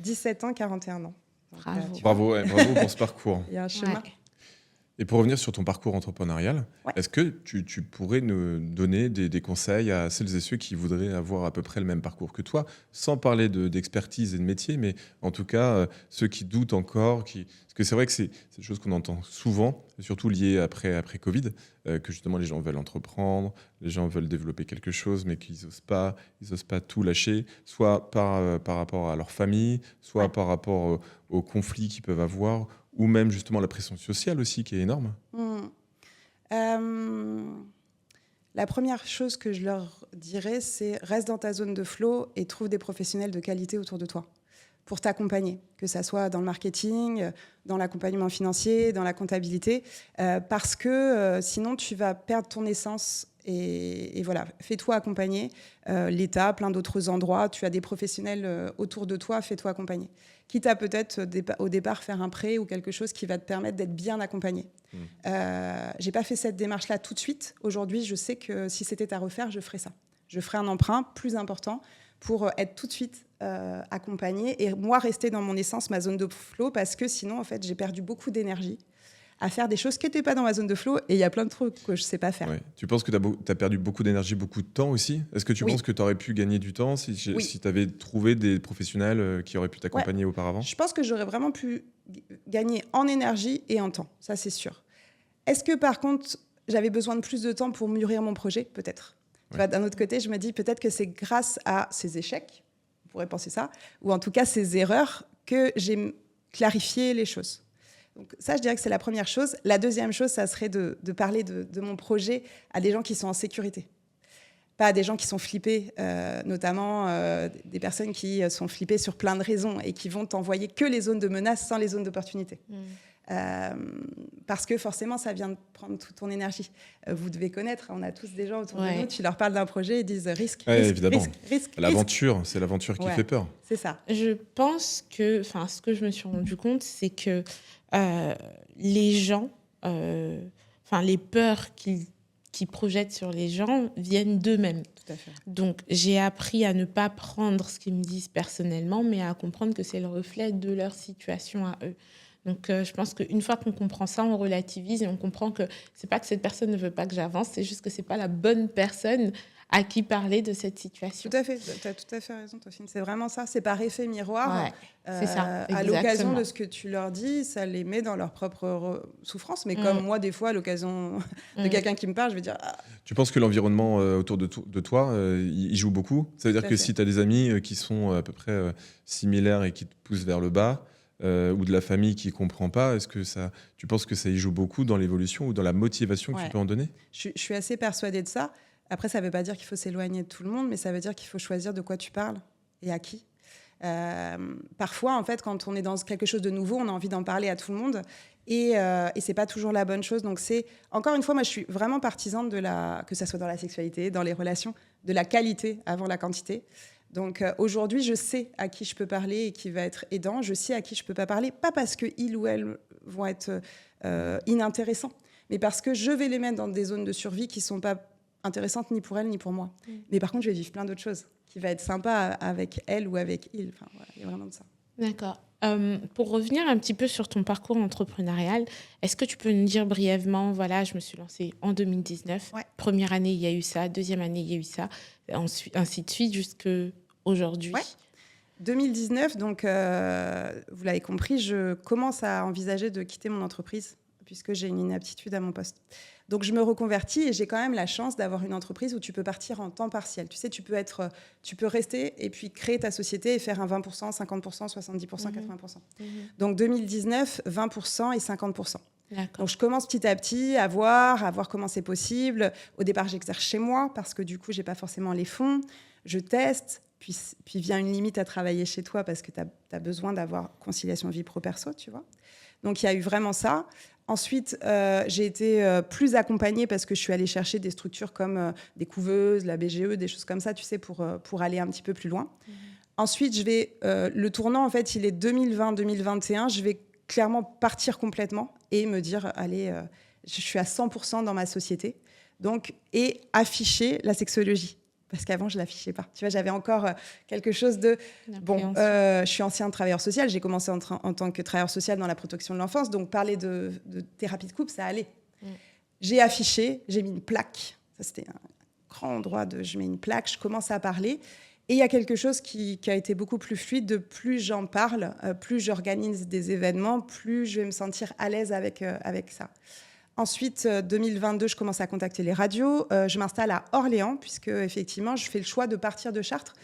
17 ans, 41 ans. Bravo. Bravo pour ce parcours. Il y a un chemin. Ouais. Et pour revenir sur ton parcours entrepreneurial, Ouais. est-ce que tu pourrais nous donner des conseils à celles et ceux qui voudraient avoir à peu près le même parcours que toi, sans parler d'expertise et de métier, mais en tout cas, ceux qui doutent encore, parce que c'est vrai que c'est des choses qu'on entend souvent, surtout liées après Covid, que justement les gens veulent entreprendre, les gens veulent développer quelque chose, mais qu'ils ils osent pas tout lâcher, soit par rapport à leur famille, soit par rapport aux conflits qu'ils peuvent avoir, ou même justement la pression sociale aussi qui est énorme. La première chose que je leur dirais, c'est reste dans ta zone de flow et trouve des professionnels de qualité autour de toi pour t'accompagner, que ça soit dans le marketing, dans l'accompagnement financier, dans la comptabilité, parce que sinon tu vas perdre ton essence. Et voilà, fais-toi accompagner. L'État, plein d'autres endroits, tu as des professionnels autour de toi, fais-toi accompagner. Quitte à peut-être au départ faire un prêt ou quelque chose qui va te permettre d'être bien accompagné. J'ai pas fait cette démarche-là tout de suite. Aujourd'hui, je sais que si c'était à refaire, je ferais ça. Je ferais un emprunt plus important pour être tout de suite accompagné et moi rester dans mon essence, ma zone de flow, parce que sinon, en fait, j'ai perdu beaucoup d'énergie à faire des choses qui n'étaient pas dans ma zone de flow et il y a plein de trucs que je ne sais pas faire. Ouais. Tu penses que tu as perdu beaucoup d'énergie, beaucoup de temps aussi? Est-ce que tu penses que tu aurais pu gagner du temps si tu avais trouvé des professionnels qui auraient pu t'accompagner auparavant? Je pense que j'aurais vraiment pu gagner en énergie et en temps, ça c'est sûr. Est-ce que par contre, j'avais besoin de plus de temps pour mûrir mon projet? Peut-être. D'un autre côté, je me dis peut-être que c'est grâce à ces échecs, on pourrait penser ça, ou en tout cas ces erreurs, que j'ai clarifié les choses. Donc ça, je dirais que c'est la première chose. La deuxième chose, ça serait de parler de mon projet à des gens qui sont en sécurité. Pas à des gens qui sont flippés, notamment des personnes qui sont flippées sur plein de raisons et qui vont t'envoyer que les zones de menace sans les zones d'opportunité. Parce que forcément, ça vient de prendre toute ton énergie. Vous devez connaître, on a tous des gens autour de nous, tu leur parles d'un projet, ils disent risque, évidemment. risque. L'aventure, c'est l'aventure qui fait peur. C'est ça. Je pense que, ce que je me suis rendu compte, c'est que les gens, les peurs qu'ils projettent sur les gens viennent d'eux-mêmes. Tout à fait. Donc, j'ai appris à ne pas prendre ce qu'ils me disent personnellement, mais à comprendre que c'est le reflet de leur situation à eux. Donc, je pense qu'une fois qu'on comprend ça, on relativise et on comprend que c'est pas que cette personne ne veut pas que j'avance, c'est juste que c'est pas la bonne personne à qui parler de cette situation. Tout à fait, tu as tout à fait raison, Tofine. C'est vraiment ça, c'est par effet miroir. Ouais, c'est ça, à l'occasion de ce que tu leur dis, ça les met dans leur propre souffrance. Mais comme moi, des fois, à l'occasion de quelqu'un qui me parle, je vais dire... Tu penses que l'environnement autour de toi, il joue beaucoup? Ça veut dire que si tu as des amis qui sont à peu près similaires et qui te poussent vers le bas, ou de la famille qui ne comprend pas, tu penses que ça y joue beaucoup dans l'évolution ou dans la motivation que tu peux en donner? Je suis assez persuadée de ça. Après, ça ne veut pas dire qu'il faut s'éloigner de tout le monde, mais ça veut dire qu'il faut choisir de quoi tu parles et à qui. Parfois, en fait, quand on est dans quelque chose de nouveau, on a envie d'en parler à tout le monde et ce n'est pas toujours la bonne chose. Donc, encore une fois, moi, je suis vraiment partisane que ça soit dans la sexualité, dans les relations, de la qualité avant la quantité. Donc aujourd'hui, je sais à qui je peux parler et qui va être aidant. Je sais à qui je ne peux pas parler, pas parce qu'ils ou elles vont être inintéressants, mais parce que je vais les mettre dans des zones de survie qui ne sont pas intéressantes ni pour elles ni pour moi. Mais par contre, je vais vivre plein d'autres choses qui va être sympa avec elles ou avec ils. Enfin, voilà, il y a vraiment de ça. D'accord. Pour revenir un petit peu sur ton parcours entrepreneurial, est-ce que tu peux nous dire brièvement, voilà, je me suis lancée en 2019, première année, il y a eu ça, deuxième année, il y a eu ça, ensuite, ainsi de suite, jusqu'à aujourd'hui. 2019, donc, vous l'avez compris, je commence à envisager de quitter mon entreprise puisque j'ai une inaptitude à mon poste. Donc, je me reconvertis et j'ai quand même la chance d'avoir une entreprise où tu peux partir en temps partiel. Tu sais, tu peux rester et puis créer ta société et faire un 20%, 50%, 70%, 80%. Donc, 2019, 20% et 50%. Donc, je commence petit à petit à voir comment c'est possible. Au départ, j'exerce chez moi parce que du coup, je n'ai pas forcément les fonds. Je teste, puis vient une limite à travailler chez toi parce que tu as besoin d'avoir conciliation vie pro-perso, tu vois. Donc, il y a eu vraiment ça. Ensuite, j'ai été plus accompagnée parce que je suis allée chercher des structures comme des couveuses, la BGE, des choses comme ça, tu sais, pour aller un petit peu plus loin. Ensuite, le tournant, en fait, il est 2020-2021. Je vais clairement partir complètement et me dire, allez, je suis à 100% dans ma société. Donc, et afficher la sexologie. parce qu'avant, je ne l'affichais pas. Tu vois, j'avais encore quelque chose de... Bon, je suis ancien travailleur social. J'ai commencé en tant que travailleur social dans la protection de l'enfance. Donc, parler de thérapie de couple, ça allait. J'ai affiché, j'ai mis une plaque. Ça, c'était un grand endroit de... Je mets une plaque, je commence à parler. Et il y a quelque chose qui a été beaucoup plus fluide. De plus j'en parle, plus j'organise des événements, plus je vais me sentir à l'aise avec ça. Ensuite, 2022, je commence à contacter les radios. Je m'installe à Orléans, puisque effectivement, je fais le choix de partir de Chartres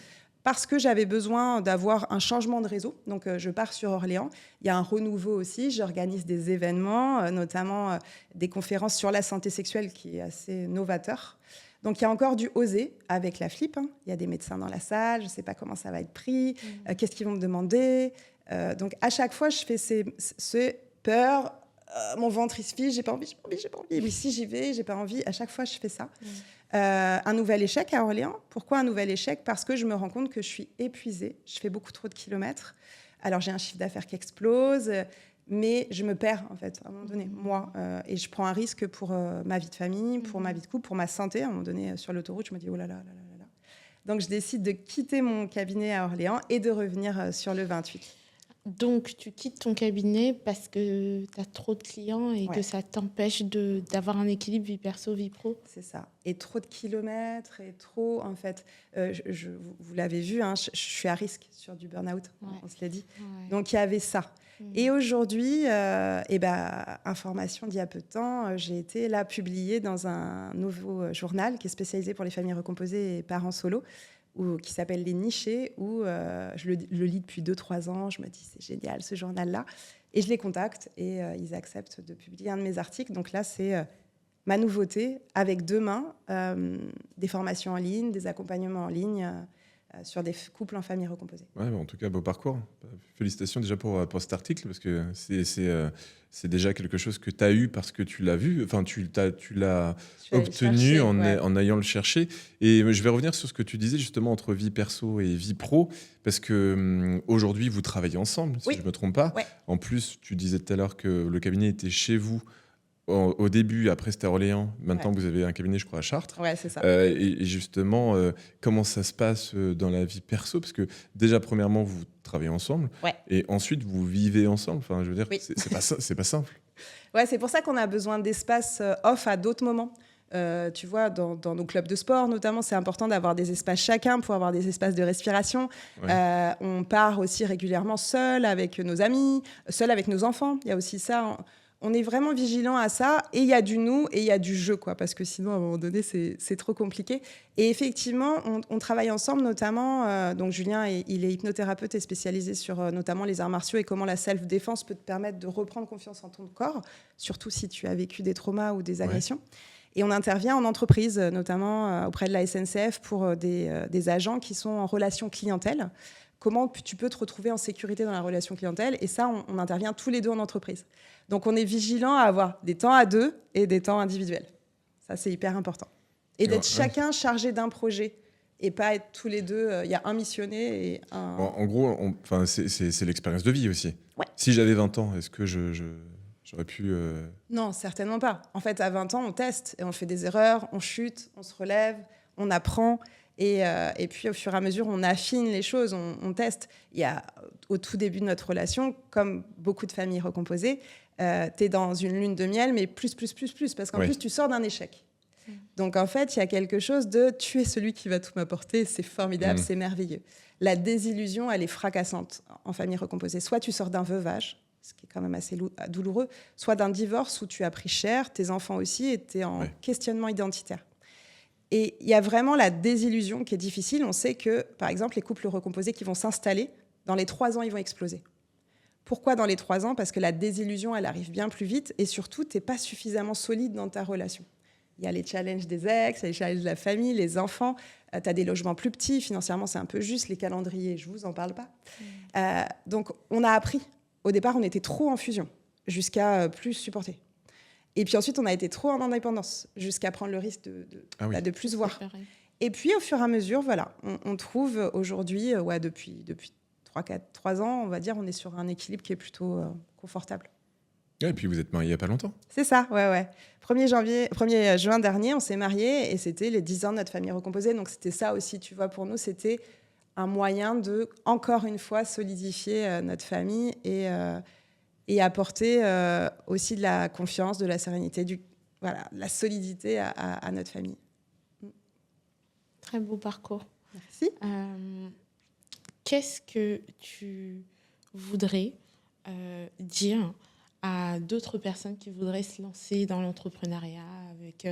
parce que j'avais besoin d'avoir un changement de réseau. Donc, je pars sur Orléans. Il y a un renouveau aussi. J'organise des événements, notamment des conférences sur la santé sexuelle qui est assez novateur. Donc, il y a encore du oser avec la flip. Il y a des médecins dans la salle. Je ne sais pas comment ça va être pris. Qu'est-ce qu'ils vont me demander. Donc, à chaque fois, je fais ces peurs. Mon ventre, il se fiche. J'ai pas envie. Oui, si j'y vais, j'ai pas envie. À chaque fois, je fais ça. Un nouvel échec à Orléans. Pourquoi un nouvel échec ? Parce que je me rends compte que je suis épuisée. Je fais beaucoup trop de kilomètres. Alors, j'ai un chiffre d'affaires qui explose. Mais je me perds, en fait, à un moment donné, moi. Et je prends un risque pour ma vie de famille, pour ma vie de couple, pour ma santé. À un moment donné, sur l'autoroute, je me dis, oh là là, là là là. Donc, je décide de quitter mon cabinet à Orléans et de revenir sur le 28. Donc, tu quittes ton cabinet parce que tu as trop de clients et que ça t'empêche d'avoir un équilibre vie perso, vie pro. C'est ça. Et trop de kilomètres et trop, en fait... vous l'avez vu, je suis à risque sur du burn-out, on se l'a dit. Ouais. Donc, il y avait ça. Et aujourd'hui, information d'il y a peu de temps, j'ai été là publiée dans un nouveau journal qui est spécialisé pour les familles recomposées et parents solos, qui s'appelle Les Nichés, où je le lis depuis 2-3 ans. Je me dis, c'est génial ce journal-là. Et je les contacte et ils acceptent de publier un de mes articles. Donc là, c'est ma nouveauté, avec demain des formations en ligne, des accompagnements en ligne sur des couples en famille recomposée. Ouais, en tout cas, beau parcours. Félicitations déjà pour cet article, parce que c'est déjà quelque chose que tu as eu parce que tu l'as vu, enfin tu l'as obtenu en ayant le cherché. Et je vais revenir sur ce que tu disais justement entre vie perso et vie pro, parce que aujourd'hui, vous travaillez ensemble, si je ne me trompe pas. Ouais. En plus, tu disais tout à l'heure que le cabinet était chez vous. Au début, après c'était à Orléans, maintenant vous avez un cabinet, je crois, à Chartres. Ouais, c'est ça. Et justement, comment ça se passe dans la vie perso ? Parce que déjà, premièrement, vous travaillez ensemble, et ensuite vous vivez ensemble. Enfin, je veux dire, c'est pas simple. Ouais, c'est pour ça qu'on a besoin d'espace off à d'autres moments. Tu vois, dans nos clubs de sport, notamment, c'est important d'avoir des espaces chacun pour avoir des espaces de respiration. Ouais. On part aussi régulièrement seul avec nos amis, seul avec nos enfants. Il y a aussi ça. On est vraiment vigilant à ça, et il y a du nous et il y a du jeu, quoi, parce que sinon, à un moment donné, c'est trop compliqué. Et effectivement, on travaille ensemble, notamment, donc Julien, il est hypnothérapeute et spécialisé sur notamment les arts martiaux et comment la self-défense peut te permettre de reprendre confiance en ton corps, surtout si tu as vécu des traumas ou des agressions. Ouais. Et on intervient en entreprise, notamment auprès de la SNCF, pour des agents qui sont en relation clientèle. Comment tu peux te retrouver en sécurité dans la relation clientèle. Et ça, on intervient tous les deux en entreprise. Donc, on est vigilant à avoir des temps à deux et des temps individuels. Ça, c'est hyper important. Et d'être chacun chargé d'un projet et pas être tous les deux... Il y a un missionné et un... En gros, c'est l'expérience de vie aussi. Ouais. Si j'avais 20 ans, est-ce que j'aurais pu... Non, certainement pas. En fait, à 20 ans, on teste et on fait des erreurs, on chute, on se relève, on apprend... Et puis, au fur et à mesure, on affine les choses, on teste. Il y a, au tout début de notre relation, comme beaucoup de familles recomposées, tu es dans une lune de miel, mais plus, parce qu'en plus, tu sors d'un échec. Donc, en fait, il y a quelque chose de « tu es celui qui va tout m'apporter », c'est formidable, c'est merveilleux. La désillusion, elle est fracassante en famille recomposée. Soit tu sors d'un veuvage, ce qui est quand même assez douloureux, soit d'un divorce où tu as pris cher, tes enfants aussi, et tu es en questionnement identitaire. Et il y a vraiment la désillusion qui est difficile. On sait que, par exemple, les couples recomposés qui vont s'installer, dans les 3 ans, ils vont exploser. Pourquoi dans les 3 ans ? Parce que la désillusion, elle arrive bien plus vite et surtout, tu n'es pas suffisamment solide dans ta relation. Il y a les challenges des ex, il y a les challenges de la famille, les enfants. Tu as des logements plus petits, financièrement, c'est un peu juste. Les calendriers, je ne vous en parle pas. Donc, on a appris. Au départ, on était trop en fusion, jusqu'à plus supporter. Et puis ensuite, on a été trop en indépendance, jusqu'à prendre le risque de plus se voir. Et puis, au fur et à mesure, voilà, on trouve aujourd'hui, depuis 3 ans, on va dire, on est sur un équilibre qui est plutôt confortable. Ouais, et puis vous êtes mariés il n'y a pas longtemps. C'est ça, ouais. 1er juin dernier, on s'est mariés et c'était les 10 ans de notre famille recomposée. Donc c'était ça aussi, tu vois, pour nous, c'était un moyen de, encore une fois, solidifier notre famille et apporter aussi de la confiance, de la sérénité, de la solidité à notre famille. Très beau parcours. Merci. Qu'est-ce que tu voudrais dire à d'autres personnes qui voudraient se lancer dans l'entrepreneuriat avec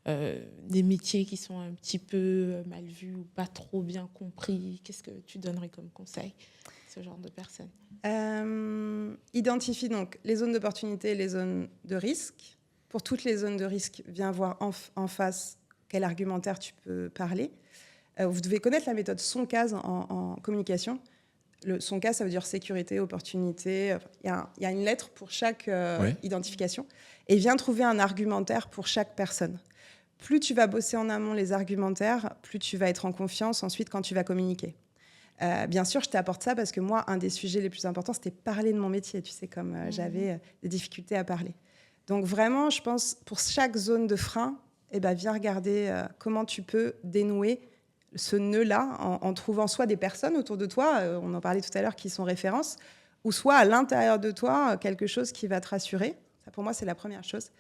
des métiers qui sont un petit peu mal vus ou pas trop bien compris? Qu'est-ce que tu donnerais comme conseil à ce genre de personnes? Identifie donc les zones d'opportunité et les zones de risque. Pour toutes les zones de risque, viens voir en face quel argumentaire tu peux parler. Vous devez connaître la méthode SONCAS en communication. Le SONCAS, ça veut dire sécurité, opportunité. Il y a une lettre pour chaque identification. Et viens trouver un argumentaire pour chaque personne. Plus tu vas bosser en amont les argumentaires, plus tu vas être en confiance ensuite quand tu vas communiquer. Bien sûr, je t'apporte ça parce que moi, un des sujets les plus importants, c'était parler de mon métier. Tu sais, comme j'avais des difficultés à parler. Donc vraiment, je pense, pour chaque zone de frein, viens regarder comment tu peux dénouer ce nœud-là en trouvant soit des personnes autour de toi, on en parlait tout à l'heure, qui sont références, ou soit à l'intérieur de toi, quelque chose qui va te rassurer. Ça, pour moi, c'est la première chose.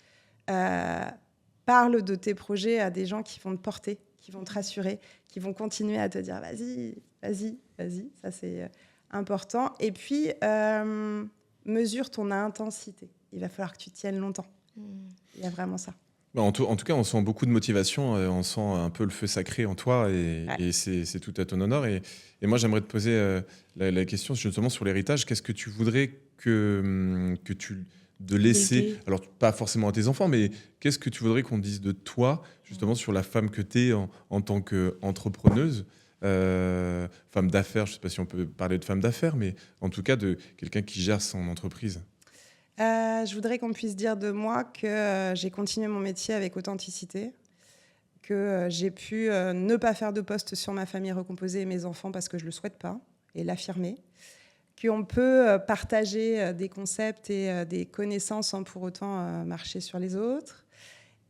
Parle de tes projets à des gens qui vont te porter, qui vont te rassurer, qui vont continuer à te dire vas-y. Ça, c'est important. Et puis, mesure ton intensité. Il va falloir que tu tiennes longtemps. Il y a vraiment ça. En tout cas, on sent beaucoup de motivation, on sent un peu le feu sacré en toi et c'est tout à ton honneur. Et moi, j'aimerais te poser la question justement sur l'héritage. Qu'est-ce que tu voudrais que tu de laisser, alors pas forcément à tes enfants, mais qu'est-ce que tu voudrais qu'on dise de toi justement sur la femme que tu es en tant qu'entrepreneuse, femme d'affaires, je ne sais pas si on peut parler de femme d'affaires, mais en tout cas de quelqu'un qui gère son entreprise. Je voudrais qu'on puisse dire de moi que j'ai continué mon métier avec authenticité, que j'ai pu ne pas faire de poste sur ma famille recomposée et mes enfants parce que je ne le souhaite pas, et l'affirmer, qu'on peut partager des concepts et des connaissances sans pour autant marcher sur les autres,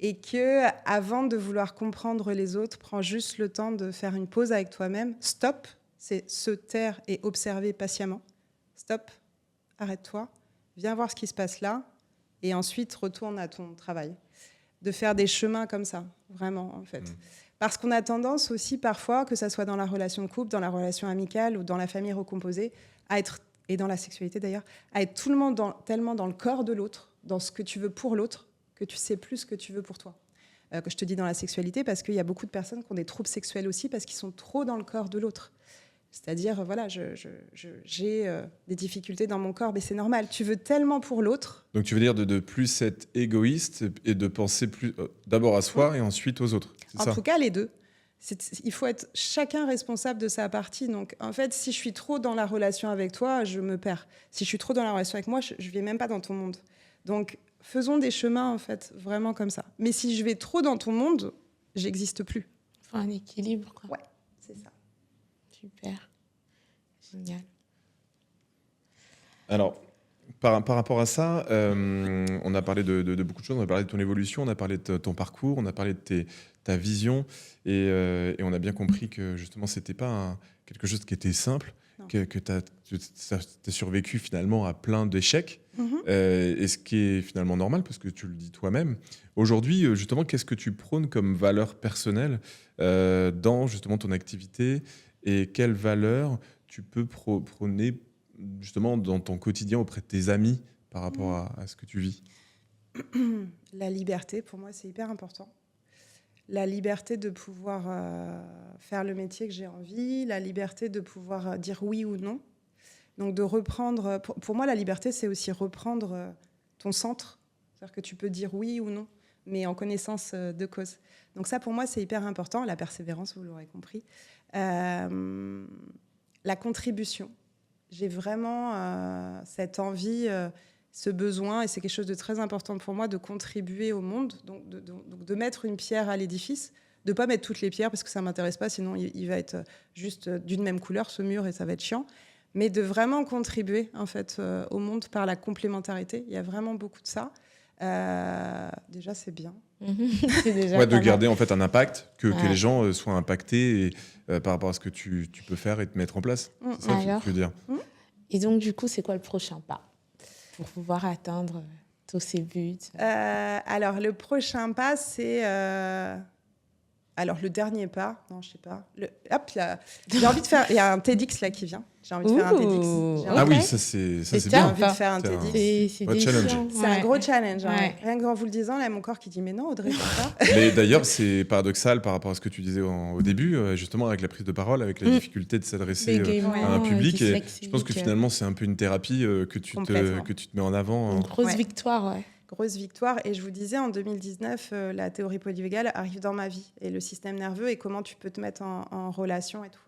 et que avant de vouloir comprendre les autres, prends juste le temps de faire une pause avec toi-même. Stop, c'est se taire et observer patiemment. Stop, arrête-toi. Viens voir ce qui se passe là et ensuite retourne à ton travail. De faire des chemins comme ça, vraiment, en fait. Parce qu'on a tendance aussi parfois, que ça soit dans la relation de couple, dans la relation amicale ou dans la famille recomposée, à être, et dans la sexualité d'ailleurs, à être tout le monde tellement dans le corps de l'autre, dans ce que tu veux pour l'autre, que tu sais plus ce que tu veux pour toi. Que je te dis dans la sexualité, parce qu'il y a beaucoup de personnes qui ont des troubles sexuels aussi, parce qu'ils sont trop dans le corps de l'autre. C'est-à-dire, voilà, j'ai des difficultés dans mon corps, mais c'est normal. Tu veux tellement pour l'autre. Donc tu veux dire de plus être égoïste et de penser plus d'abord à soi et ensuite aux autres. En tout cas, les deux. Il faut être chacun responsable de sa partie. Donc, en fait, si je suis trop dans la relation avec toi, je me perds. Si je suis trop dans la relation avec moi, je ne vais même pas dans ton monde. Donc, faisons des chemins, en fait, vraiment comme ça. Mais si je vais trop dans ton monde, j'existe plus. Il faut un équilibre, quoi. Ouais, c'est ça. Super. Génial. Alors, par rapport à ça, on a parlé de beaucoup de choses. On a parlé de ton évolution, on a parlé de ton parcours, on a parlé de ta vision. Et on a bien compris que justement, ce n'était pas quelque chose qui était simple, que tu as survécu finalement à plein d'échecs. Et ce qui est finalement normal, parce que tu le dis toi-même. Aujourd'hui, justement, qu'est-ce que tu prônes comme valeur personnelle dans justement ton activité et quelles valeurs tu peux prôner justement dans ton quotidien auprès de tes amis par rapport à ce que tu vis? La liberté, pour moi, c'est hyper important. La liberté de pouvoir faire le métier que j'ai envie, la liberté de pouvoir dire oui ou non. Donc de reprendre... Pour moi, la liberté, c'est aussi reprendre ton centre. C'est-à-dire que tu peux dire oui ou non, mais en connaissance de cause. Donc ça, pour moi, c'est hyper important. La persévérance, vous l'aurez compris. La contribution. J'ai vraiment cette envie, ce besoin, et c'est quelque chose de très important pour moi, de contribuer au monde, donc de mettre une pierre à l'édifice, de ne pas mettre toutes les pierres parce que ça ne m'intéresse pas, sinon il va être juste d'une même couleur, ce mur, et ça va être chiant. mais de vraiment contribuer en fait au monde par la complémentarité. Il y a vraiment beaucoup de ça. Déjà, c'est bien. C'est déjà Ouais, de pas mal. garder en fait un impact, que Ouais. les gens soient impactés par rapport à ce que tu peux faire et te mettre en place. C'est ça que Alors tu veux dire. Et donc, du coup, c'est quoi le prochain pas pour pouvoir atteindre tous ces buts? Alors, le prochain pas, c'est... Alors, le dernier pas, non, je sais pas. Hop, j'ai envie de faire... Il y a un TEDx là qui vient. J'ai envie de faire un TEDx. J'ai Ah envie- oui, ça c'est C'est bien. J'ai envie de faire un C'est un- TEDx. C'est Ouais, défiant. challenge. C'est un gros challenge. Hein. Ouais. Rien qu'en vous le disant, là, mon corps qui dit mais non, Audrey, c'est ça. Mais d'ailleurs, c'est paradoxal par rapport à ce que tu disais au début, justement avec la prise de parole, avec la difficulté de s'adresser Bégaiement, à un public. Et dyslexique. je pense que finalement, c'est un peu une thérapie Complètement. que tu te mets en avant. Une grosse Ouais. victoire, ouais. Grosse victoire. Et je vous disais, en 2019, la théorie polyvégale arrive dans ma vie. Et le système nerveux et comment tu peux te mettre en relation et tout.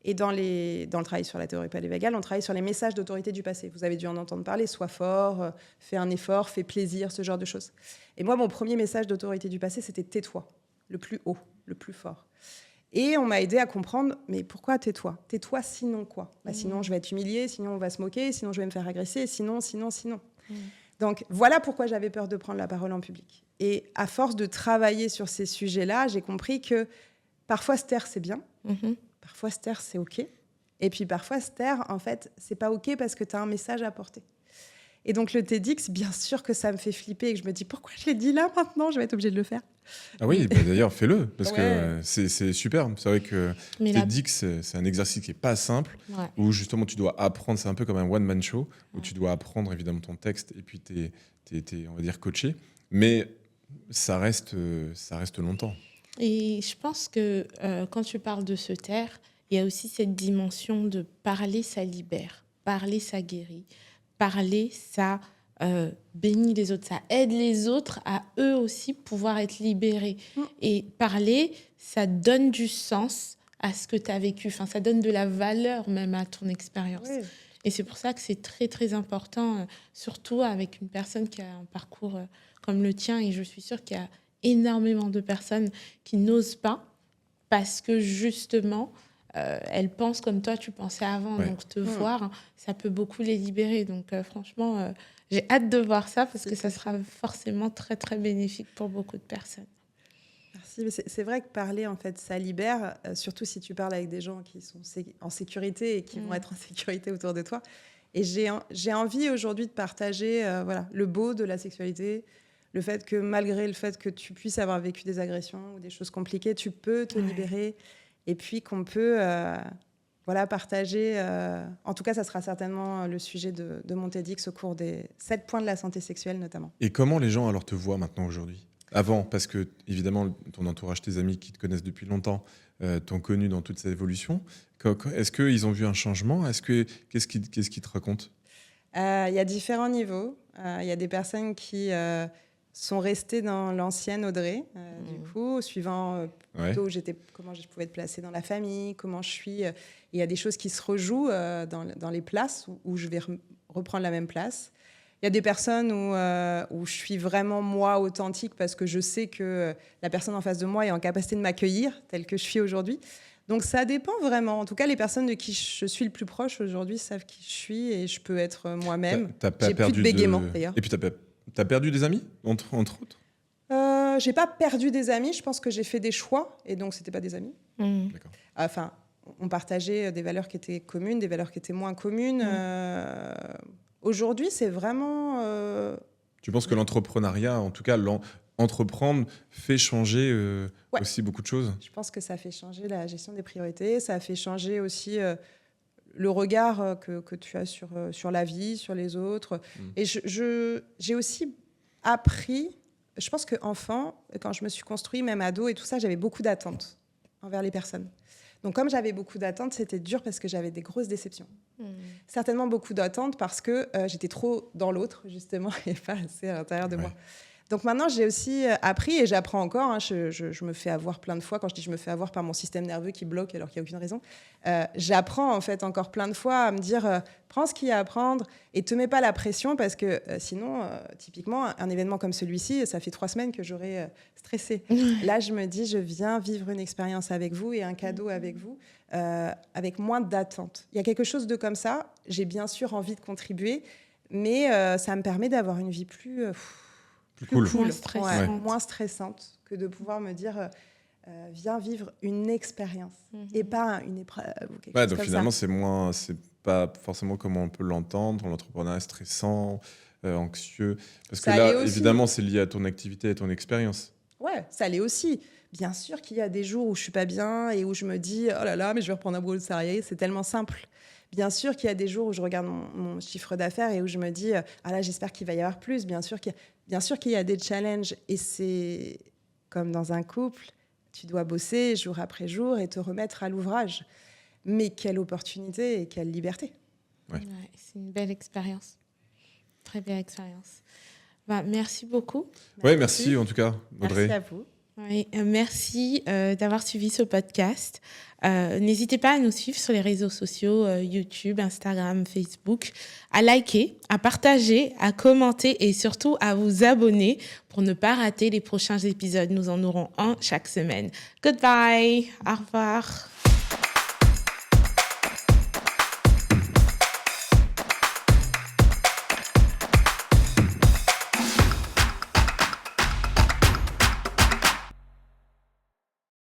Et dans le travail sur la théorie polyvégale, on travaille sur les messages d'autorité du passé. Vous avez dû en entendre parler. Sois fort, fais un effort, fais plaisir, ce genre de choses. Et moi, mon premier message d'autorité du passé, c'était tais-toi. Le plus haut, le plus fort. Et on m'a aidé à comprendre, mais pourquoi tais-toi? Tais-toi, sinon quoi? Sinon, je vais être humiliée, sinon on va se moquer, sinon je vais me faire agresser, sinon. Donc, voilà pourquoi j'avais peur de prendre la parole en public. Et à force de travailler sur ces sujets-là, j'ai compris que parfois se taire, c'est bien. Mhm. Parfois se taire, c'est OK. Et puis parfois se taire, en fait, c'est pas OK parce que tu as un message à porter. Et donc le TEDx, bien sûr que ça me fait flipper et que je me dis pourquoi je l'ai dit là maintenant, je vais être obligée de le faire. Ah oui, bah d'ailleurs, fais-le, parce Ouais. que c'est super. C'est vrai que Mais TEDx, c'est un exercice qui n'est pas simple, Ouais. où justement tu dois apprendre, c'est un peu comme un one-man show, où tu dois apprendre évidemment ton texte, et puis tu es, on va dire, coaché, mais ça reste longtemps. Et je pense que quand tu parles de se taire, il y a aussi cette dimension de parler, ça libère, parler, ça guérit, parler, ça bénit les autres, ça aide les autres à eux aussi pouvoir être libérés. Et parler, ça donne du sens à ce que tu as vécu, enfin, ça donne de la valeur même à ton expérience. Oui. Et c'est pour ça que c'est très, très important, surtout avec une personne qui a un parcours comme le tien. Et je suis sûre qu'il y a énormément de personnes qui n'osent pas parce que justement, elles pensent comme toi, tu pensais avant. Ouais. Donc, te voir, ça peut beaucoup les libérer. Donc, franchement, j'ai hâte de voir ça parce que ça sera forcément très, très bénéfique pour beaucoup de personnes. Merci. Mais c'est vrai que parler, en fait, ça libère, surtout si tu parles avec des gens qui sont en sécurité et qui vont être en sécurité autour de toi. Et j'ai envie aujourd'hui de partager voilà, le beau de la sexualité, le fait que malgré le fait que tu puisses avoir vécu des agressions ou des choses compliquées, tu peux te libérer. Et puis qu'on peut voilà, partager. En tout cas, ça sera certainement le sujet de mon TEDx au cours des 7 points de la santé sexuelle notamment. Et comment les gens alors te voient maintenant aujourd'hui? Avant, parce que évidemment, ton entourage, tes amis qui te connaissent depuis longtemps, t'ont connu dans toute cette évolution. Est-ce qu'ils ont vu un changement? Qu'est-ce qu'ils te racontent? Il y a différents niveaux. Il y a des personnes qui sont restées dans l'ancienne Audrey, du coup, suivant plutôt comment je pouvais être placée dans la famille, comment je suis. Il y a des choses qui se rejouent dans les places où je vais reprendre la même place. Il y a des personnes où je suis vraiment moi authentique parce que je sais que la personne en face de moi est en capacité de m'accueillir telle que je suis aujourd'hui. Donc ça dépend vraiment. En tout cas, les personnes de qui je suis le plus proche aujourd'hui savent qui je suis et je peux être moi-même. T'as pas J'ai plus de bégaiement d'ailleurs. Et puis t'as perdu des amis, entre autres? J'ai pas perdu des amis. Je pense que j'ai fait des choix et donc c'était pas des amis. D'accord. Enfin, on partageait des valeurs qui étaient communes, des valeurs qui étaient moins communes. Aujourd'hui, c'est vraiment... Tu penses que l'entrepreneuriat, en tout cas entreprendre, fait changer aussi beaucoup de choses? Je pense que ça fait changer la gestion des priorités, ça fait changer aussi le regard que tu as sur la vie, sur les autres. Et j'ai aussi appris, je pense qu'enfant, quand je me suis construit, même ado et tout ça, j'avais beaucoup d'attentes envers les personnes. Donc, comme j'avais beaucoup d'attentes, c'était dur parce que j'avais des grosses déceptions. Certainement beaucoup d'attentes parce que j'étais trop dans l'autre, justement, et pas assez à l'intérieur de moi. Donc maintenant, j'ai aussi appris, et j'apprends encore, hein, je me fais avoir plein de fois, quand je dis je me fais avoir par mon système nerveux qui bloque alors qu'il n'y a aucune raison, j'apprends en fait encore plein de fois à me dire prends ce qu'il y a à prendre et te mets pas la pression parce que sinon, typiquement, un événement comme celui-ci, ça fait 3 semaines que j'aurais stressé. Là, je me dis je viens vivre une expérience avec vous et un cadeau avec vous, avec moins d'attente. Il y a quelque chose de comme ça, j'ai bien sûr envie de contribuer, mais ça me permet d'avoir une vie plus cool. Moins stressante. moins stressante que de pouvoir me dire viens vivre une expérience et pas une épreuve ou quelque chose Donc comme finalement, ça. c'est pas forcément comme on peut l'entendre. L'entrepreneuriat est stressant, anxieux. Parce que Ça là, l'est aussi. évidemment, c'est lié à ton activité et à ton expérience. Ouais, ça l'est aussi. Bien sûr qu'il y a des jours où je suis pas bien et où je me dis oh là là, mais je vais reprendre un boulot de salarié, c'est tellement simple. Bien sûr qu'il y a des jours où je regarde mon chiffre d'affaires et où je me dis ah là, j'espère qu'il va y avoir plus. Bien sûr qu'il y a des challenges et c'est comme dans un couple, tu dois bosser jour après jour et te remettre à l'ouvrage. Mais quelle opportunité et quelle liberté. Ouais. C'est une belle expérience. Très belle expérience. Merci beaucoup. Ouais, merci en tout cas, Audrey. Merci à vous. Oui, merci d'avoir suivi ce podcast. N'hésitez pas à nous suivre sur les réseaux sociaux, YouTube, Instagram, Facebook, à liker, à partager, à commenter et surtout à vous abonner pour ne pas rater les prochains épisodes. Nous en aurons un chaque semaine. Goodbye, au revoir.